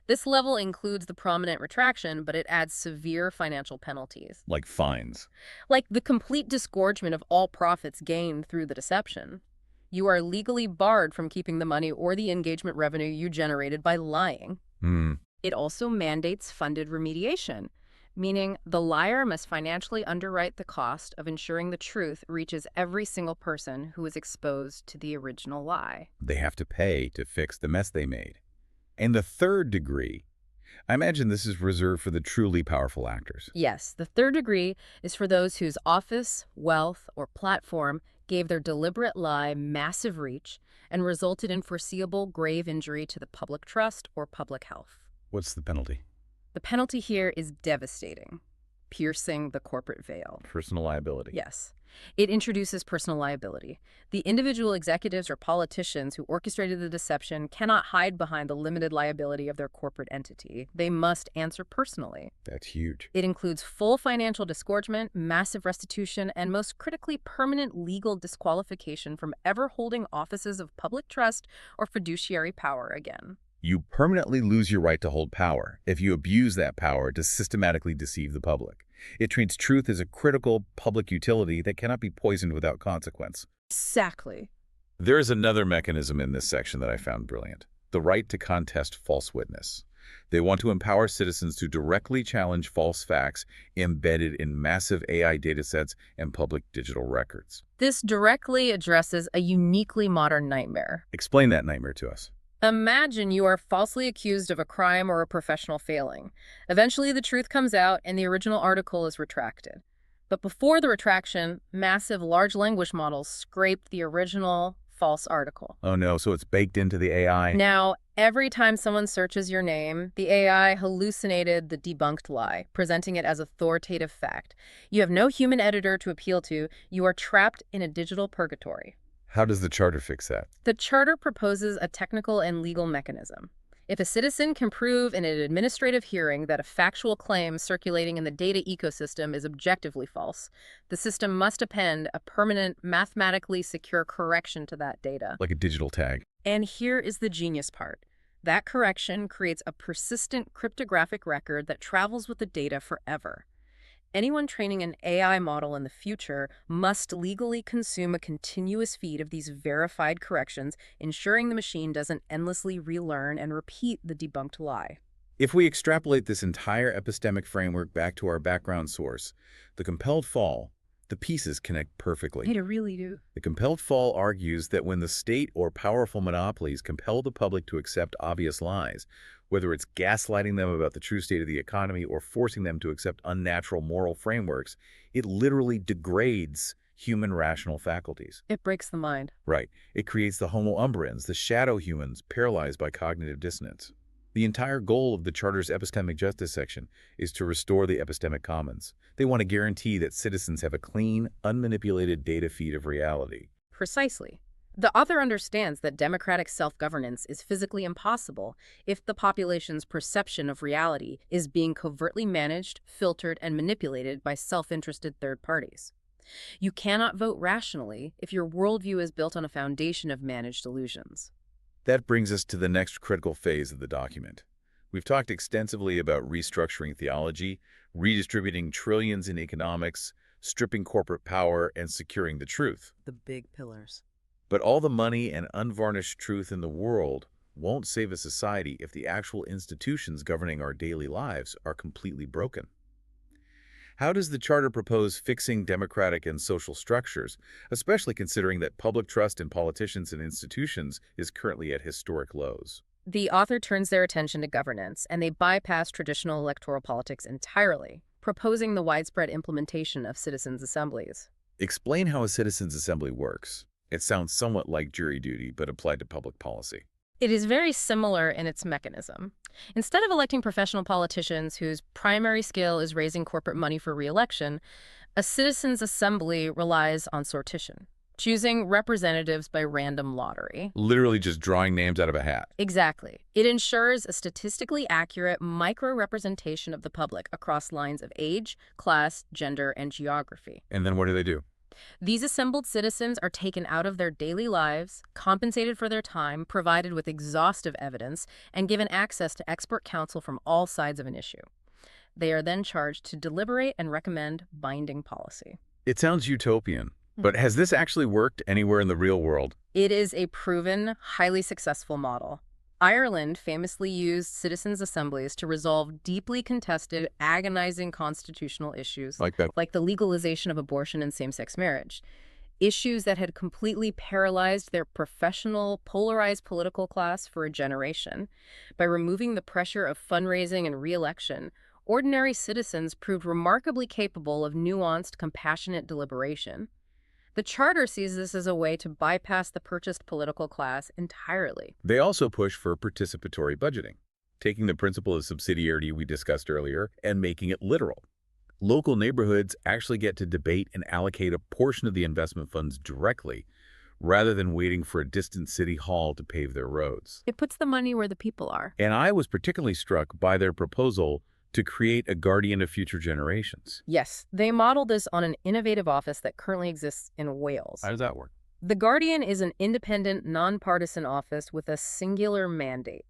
This level includes the prominent retraction, but it adds severe financial penalties, Like fines. like the complete disgorgement of all profits gained through the deception. You are legally barred from keeping the money or the engagement revenue you generated by lying. It also mandates funded remediation, meaning the liar must financially underwrite the cost of ensuring the truth reaches every single person who is exposed to the original lie. They have to pay to fix the mess they made. And the third degree, I imagine this is reserved for the truly powerful actors. Yes, the third degree is for those whose office, wealth, or platform gave their deliberate lie massive reach and resulted in foreseeable grave injury to the public trust or public health. What's the penalty? The penalty here is devastating, piercing the corporate veil. Personal liability. Yes. It introduces personal liability. The individual executives or politicians who orchestrated the deception cannot hide behind the limited liability of their corporate entity. They must answer personally. That's huge. It includes full financial disgorgement, massive restitution, and most critically, permanent legal disqualification from ever holding offices of public trust or fiduciary power again. You permanently lose your right to hold power if you abuse that power to systematically deceive the public. It treats truth as a critical public utility that cannot be poisoned without consequence. Exactly. There is another mechanism in this section that I found brilliant: the right to contest false witness. They want to empower citizens to directly challenge false facts embedded in massive AI datasets and public digital records. This directly addresses a uniquely modern nightmare. Explain that nightmare to us. Imagine you are falsely accused of a crime or a professional failing. Eventually, the truth comes out and the original article is retracted. But before the retraction, massive large language models scraped the original false article. Oh no, so it's baked into the AI. Now, every time someone searches your name, the AI hallucinated the debunked lie, presenting it as authoritative fact. You have no human editor to appeal to. You are trapped in a digital purgatory. How does the charter fix that? The charter proposes a technical and legal mechanism. If a citizen can prove in an administrative hearing that a factual claim circulating in the data ecosystem is objectively false, the system must append a permanent, mathematically secure correction to that data. Like a digital tag. And here is the genius part. That correction creates a persistent cryptographic record that travels with the data forever. Anyone training an AI model in the future must legally consume a continuous feed of these verified corrections, ensuring the machine doesn't endlessly relearn and repeat the debunked lie. If we extrapolate this entire epistemic framework back to our background source, the compelled fall, the pieces connect perfectly. They really do. The compelled fall argues that when the state or powerful monopolies compel the public to accept obvious lies, whether it's gaslighting them about the true state of the economy or forcing them to accept unnatural moral frameworks, it literally degrades human rational faculties. It breaks the mind. Right. It creates the homo umbrans, the shadow humans paralyzed by cognitive dissonance. The entire goal of the Charter's epistemic justice section is to restore the epistemic commons. They want to guarantee that citizens have a clean, unmanipulated data feed of reality. Precisely. The author understands that democratic self-governance is physically impossible if the population's perception of reality is being covertly managed, filtered, and manipulated by self-interested third parties. You cannot vote rationally if your worldview is built on a foundation of managed illusions. That brings us to the next critical phase of the document. We've talked extensively about restructuring theology, redistributing trillions in economics, stripping corporate power, and securing the truth. The big pillars. But all the money and unvarnished truth in the world won't save a society if the actual institutions governing our daily lives are completely broken. How does the Charter propose fixing democratic and social structures, especially considering that public trust in politicians and institutions is currently at historic lows? The author turns their attention to governance, and they bypass traditional electoral politics entirely, proposing the widespread implementation of citizens' assemblies. Explain how a citizens' assembly works. It sounds somewhat like jury duty, but applied to public policy. It is very similar in its mechanism. Instead of electing professional politicians whose primary skill is raising corporate money for re-election, a citizens' assembly relies on sortition, choosing representatives by random lottery. Literally just drawing names out of a hat. Exactly. It ensures a statistically accurate micro-representation of the public across lines of age, class, gender, and geography. And then what do? These assembled citizens are taken out of their daily lives, compensated for their time, provided with exhaustive evidence, and given access to expert counsel from all sides of an issue. They are then charged to deliberate and recommend binding policy. It sounds utopian, but has this actually worked anywhere in the real world? It is a proven, highly successful model. Ireland famously used citizens' assemblies to resolve deeply contested, agonizing constitutional issues, Like that. like the legalization of abortion and same-sex marriage, issues that had completely paralyzed their professional, polarized political class for a generation. By removing the pressure of fundraising and re-election, ordinary citizens proved remarkably capable of nuanced, compassionate deliberation. The Charter sees this as a way to bypass the purchased political class entirely. They also push for participatory budgeting, taking the principle of subsidiarity we discussed earlier and making it literal. Local neighborhoods actually get to debate and allocate a portion of the investment funds directly, rather than waiting for a distant city hall to pave their roads. It puts the money where the people are. And I was particularly struck by their proposal to create a guardian of future generations. Yes, they modeled this on an innovative office that currently exists in Wales. How does that work? The Guardian is an independent, nonpartisan office with a singular mandate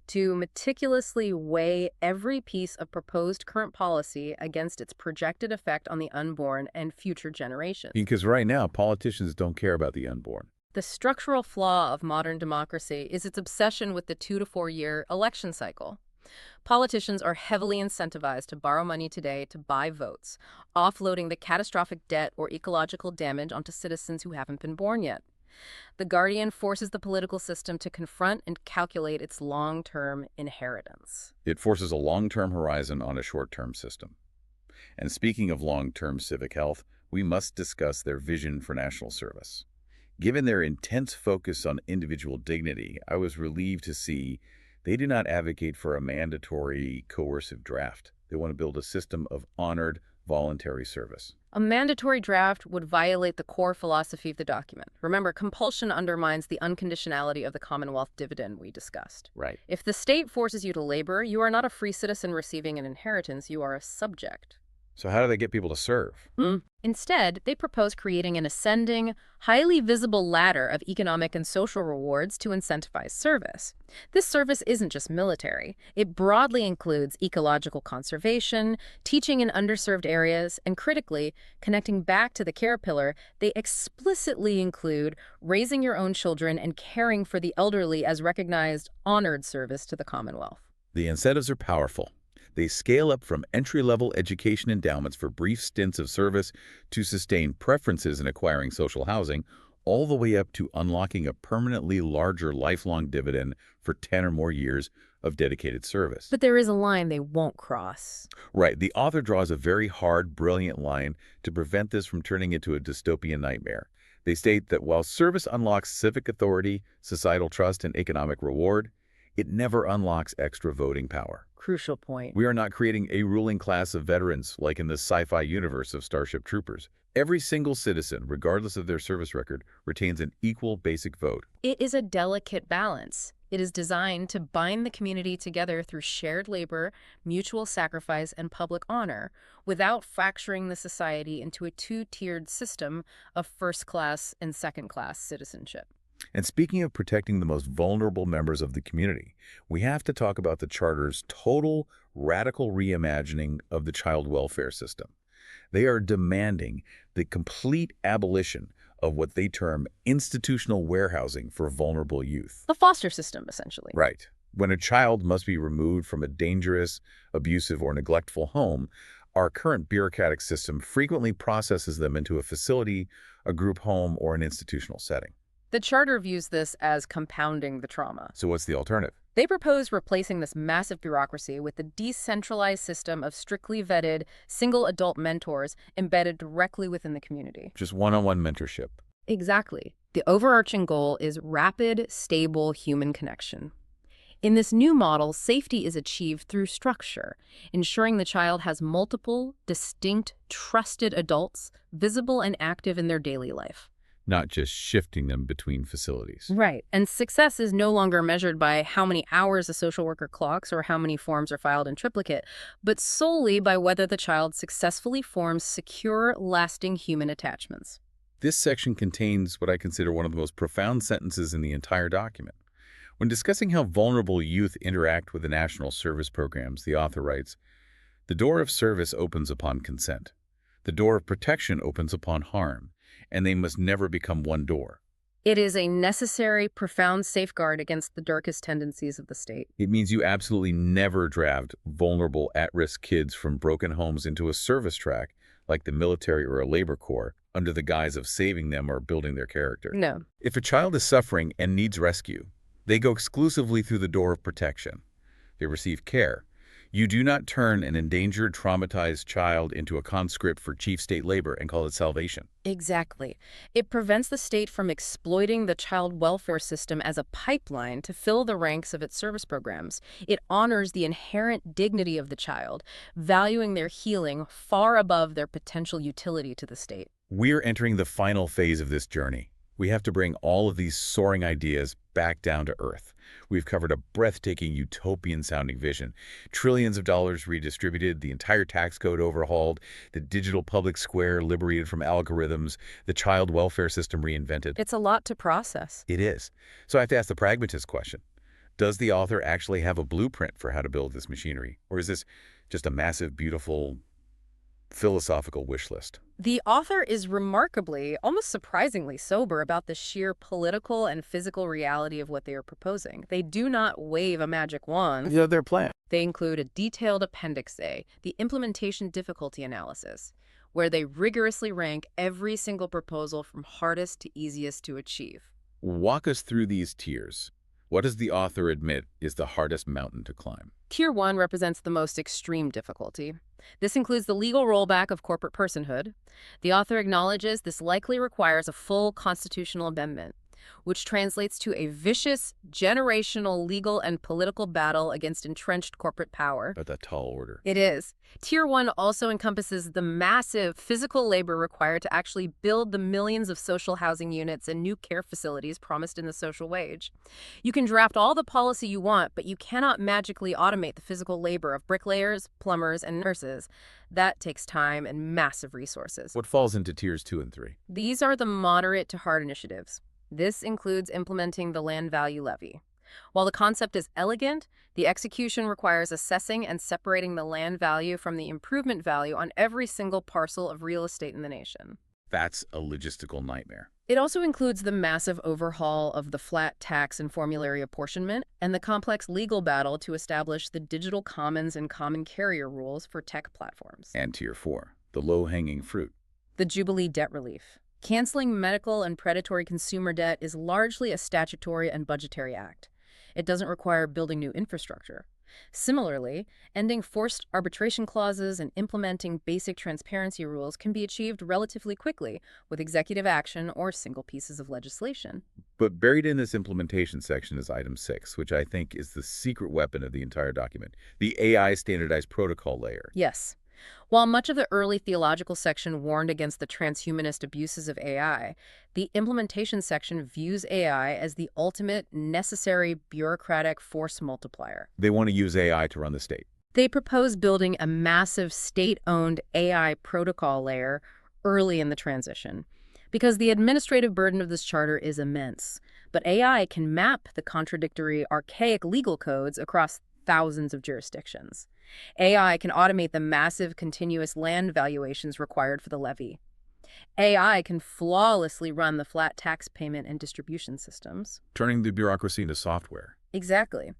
to meticulously weigh every piece of proposed current policy against its projected effect on the unborn and future generations. Because right now, politicians don't care about the unborn. The structural flaw of modern democracy is its obsession with the 2 to 4 year election cycle. Politicians are heavily incentivized to borrow money today to buy votes, offloading the catastrophic debt or ecological damage onto citizens who haven't been born yet. The Guardian forces the political system to confront and calculate its long-term inheritance. It forces a long-term horizon on a short-term system. And speaking of long-term civic health, we must discuss their vision for national service. Given their intense focus on individual dignity, I was relieved to see they do not advocate for a mandatory, coercive draft. They want to build a system of honored, voluntary service. A mandatory draft would violate the core philosophy of the document. Remember, compulsion undermines the unconditionality of the Commonwealth dividend we discussed. Right. If the state forces you to labor, you are not a free citizen receiving an inheritance, you are a subject. So how do they get people to serve? Instead, they propose creating an ascending, highly visible ladder of economic and social rewards to incentivize service. This service isn't just military. It broadly includes ecological conservation, teaching in underserved areas, and critically, connecting back to the care pillar, they explicitly include raising your own children and caring for the elderly as recognized, honored service to the Commonwealth. The incentives are powerful. They scale up from entry-level education endowments for brief stints of service to sustained preferences in acquiring social housing, all the way up to unlocking a permanently larger lifelong dividend for 10 or more years of dedicated service. But there is a line they won't cross. Right. The author draws a very hard, brilliant line to prevent this from turning into a dystopian nightmare. They state that while service unlocks civic authority, societal trust, and economic reward, it never unlocks extra voting power. Crucial point. We are not creating a ruling class of veterans like in the sci-fi universe of Starship Troopers. Every single citizen, regardless of their service record, retains an equal basic vote. It is a delicate balance. It is designed to bind the community together through shared labor, mutual sacrifice, and public honor, without fracturing the society into a two-tiered system of first-class and second-class citizenship. And speaking of protecting the most vulnerable members of the community, we have to talk about the Charter's total, radical reimagining of the child welfare system. They are demanding the complete abolition of what they term institutional warehousing for vulnerable youth. The foster system, essentially. Right. When a child must be removed from a dangerous, abusive, or neglectful home, our current bureaucratic system frequently processes them into a facility, a group home, or an institutional setting. The Charter views this as compounding the trauma. So what's the alternative? They propose replacing this massive bureaucracy with a decentralized system of strictly vetted, single adult mentors embedded directly within the community. Just one-on-one mentorship. Exactly. The overarching goal is rapid, stable human connection. In this new model, safety is achieved through structure, ensuring the child has multiple, distinct, trusted adults visible and active in their daily life. Not just shifting them between facilities. Right. And success is no longer measured by how many hours a social worker clocks or how many forms are filed in triplicate, but solely by whether the child successfully forms secure, lasting human attachments. This section contains what I consider one of the most profound sentences in the entire document. When discussing how vulnerable youth interact with the national service programs, the author writes, "The door of service opens upon consent. The door of protection opens upon harm, and they must never become one door." It is a necessary, profound safeguard against the darkest tendencies of the state. It means you absolutely never draft vulnerable, at-risk kids from broken homes into a service track like the military or a labor corps under the guise of saving them or building their character. No. If a child is suffering and needs rescue, they go exclusively through the door of protection. They receive care. You do not turn an endangered, traumatized child into a conscript for chief state labor and call it salvation. Exactly. It prevents the state from exploiting the child welfare system as a pipeline to fill the ranks of its service programs. It honors the inherent dignity of the child, valuing their healing far above their potential utility to the state. We're entering the final phase of this journey. We have to bring all of these soaring ideas back down to earth. We've covered a breathtaking utopian-sounding vision. Trillions of dollars redistributed, the entire tax code overhauled, the digital public square liberated from algorithms, the child welfare system reinvented. It's a lot to process. It is. So I have to ask the pragmatist question. Does the author actually have a blueprint for how to build this machinery? Or is this just a massive, beautiful, philosophical wish list? The author is remarkably, almost surprisingly sober about the sheer political and physical reality of what they are proposing. They do not wave a magic wand. Yeah, their plan. They include a detailed Appendix A, the implementation difficulty analysis, where they rigorously rank every single proposal from hardest to easiest to achieve. Walk us through these tiers. What does the author admit is the hardest mountain to climb? Tier 1 represents the most extreme difficulty. This includes the legal rollback of corporate personhood. The author acknowledges this likely requires a full constitutional amendment, which translates to a vicious, generational legal and political battle against entrenched corporate power. That's a tall order. It is. Tier 1 also encompasses the massive physical labor required to actually build the millions of social housing units and new care facilities promised in the social wage. You can draft all the policy you want, but you cannot magically automate the physical labor of bricklayers, plumbers, and nurses. That takes time and massive resources. What falls into tiers 2 and 3? These are the moderate to hard initiatives. This includes implementing the land value levy. While the concept is elegant, the execution requires assessing and separating the land value from the improvement value on every single parcel of real estate in the nation. That's a logistical nightmare. It also includes the massive overhaul of the flat tax and formulary apportionment and the complex legal battle to establish the digital commons and common carrier rules for tech platforms. And tier 4, the low-hanging fruit. The Jubilee debt relief. Canceling medical and predatory consumer debt is largely a statutory and budgetary act. It doesn't require building new infrastructure. Similarly, ending forced arbitration clauses and implementing basic transparency rules can be achieved relatively quickly with executive action or single pieces of legislation. But buried in this implementation section is item 6, which I think is the secret weapon of the entire document, the AI standardized protocol layer. Yes. While much of the early theological section warned against the transhumanist abuses of AI, the implementation section views AI as the ultimate necessary bureaucratic force multiplier. They want to use AI to run the state. They propose building a massive state-owned AI protocol layer early in the transition, because the administrative burden of this charter is immense. But AI can map the contradictory, archaic legal codes across thousands of jurisdictions. AI can automate the massive continuous land valuations required for the levy. AI can flawlessly run the flat tax payment and distribution systems. Turning the bureaucracy into software. Exactly.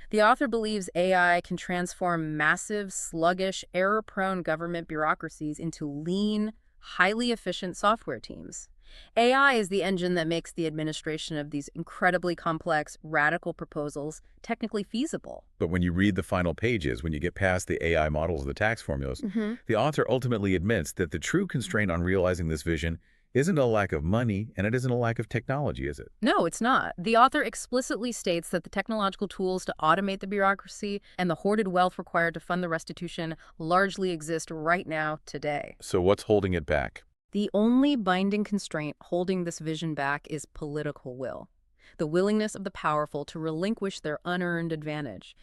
The author believes AI can transform massive, sluggish, error-prone government bureaucracies into lean, highly efficient software teams. AI is the engine that makes the administration of these incredibly complex, radical proposals technically feasible. But when you read the final pages, when you get past the AI models of the tax formulas, Hmm. the author ultimately admits that the true constraint on realizing this vision isn't a lack of money and it isn't a lack of technology, is it? No, it's not. The author explicitly states that the technological tools to automate the bureaucracy and the hoarded wealth required to fund the restitution largely exist right now, today. So what's holding it back? The only binding constraint holding this vision back is political will, the willingness of the powerful to relinquish their unearned advantage.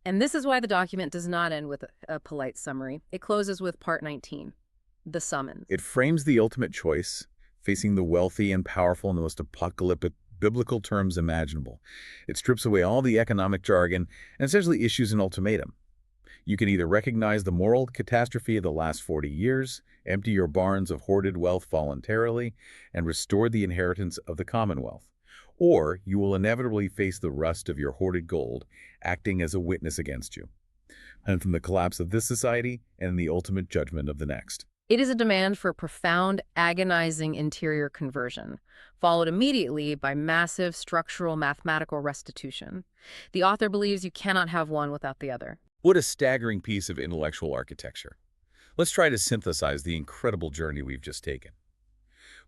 And this is why the document does not end with a polite summary. It closes with Part 19, the summons. It frames the ultimate choice, facing the wealthy and powerful in the most apocalyptic biblical terms imaginable. It strips away all the economic jargon and essentially issues an ultimatum. You can either recognize the moral catastrophe of the last 40 years, empty your barns of hoarded wealth voluntarily, and restore the inheritance of the Commonwealth, or you will inevitably face the rust of your hoarded gold, acting as a witness against you, and from the collapse of this society and the ultimate judgment of the next. It is a demand for profound, agonizing interior conversion, followed immediately by massive structural mathematical restitution. The author believes you cannot have one without the other. What a staggering piece of intellectual architecture. Let's try to synthesize the incredible journey we've just taken.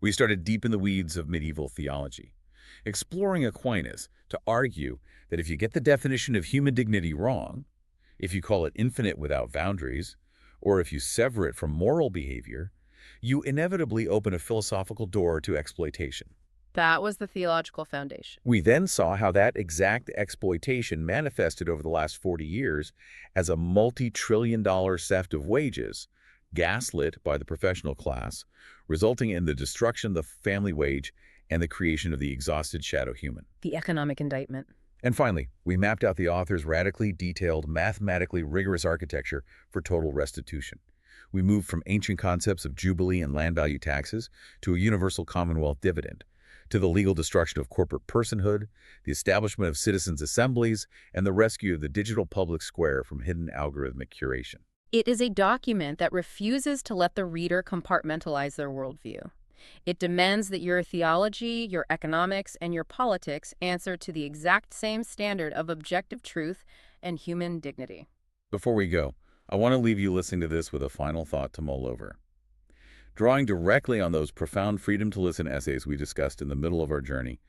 We started deep in the weeds of medieval theology, exploring Aquinas to argue that if you get the definition of human dignity wrong, if you call it infinite without boundaries, or if you sever it from moral behavior, you inevitably open a philosophical door to exploitation. That was the theological foundation. We then saw how that exact exploitation manifested over the last 40 years as a multi-trillion-dollar theft of wages, gaslit by the professional class, resulting in the destruction of the family wage and the creation of the exhausted shadow human. The economic indictment. And finally, we mapped out the author's radically detailed, mathematically rigorous architecture for total restitution. We moved from ancient concepts of jubilee and land value taxes to a universal Commonwealth dividend, to the legal destruction of corporate personhood, the establishment of citizens' assemblies, and the rescue of the digital public square from hidden algorithmic curation. It is a document that refuses to let the reader compartmentalize their worldview. It demands that your theology, your economics, and your politics answer to the exact same standard of objective truth and human dignity. Before we go, I want to leave you listening to this with a final thought to mull over. Drawing directly on those profound freedom to listen essays we discussed in the middle of our journey,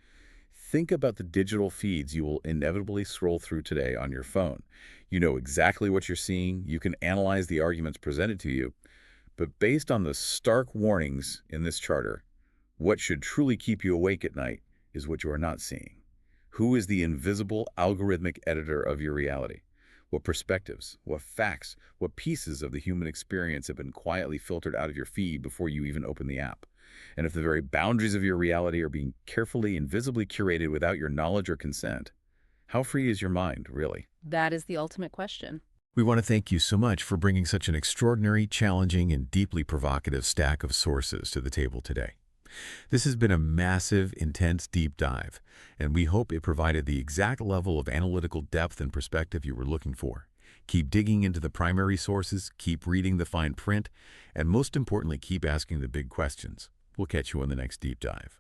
think about the digital feeds you will inevitably scroll through today on your phone. You know exactly what you're seeing, you can analyze the arguments presented to you, but based on the stark warnings in this charter, what should truly keep you awake at night is what you are not seeing. Who is the invisible algorithmic editor of your reality? What perspectives, what facts, what pieces of the human experience have been quietly filtered out of your feed before you even open the app? And if the very boundaries of your reality are being carefully and visibly curated without your knowledge or consent, how free is your mind, really? That is the ultimate question. We want to thank you so much for bringing such an extraordinary, challenging, and deeply provocative stack of sources to the table today. This has been a massive, intense deep dive, and we hope it provided the exact level of analytical depth and perspective you were looking for. Keep digging into the primary sources, keep reading the fine print, and most importantly, keep asking the big questions. We'll catch you on the next deep dive.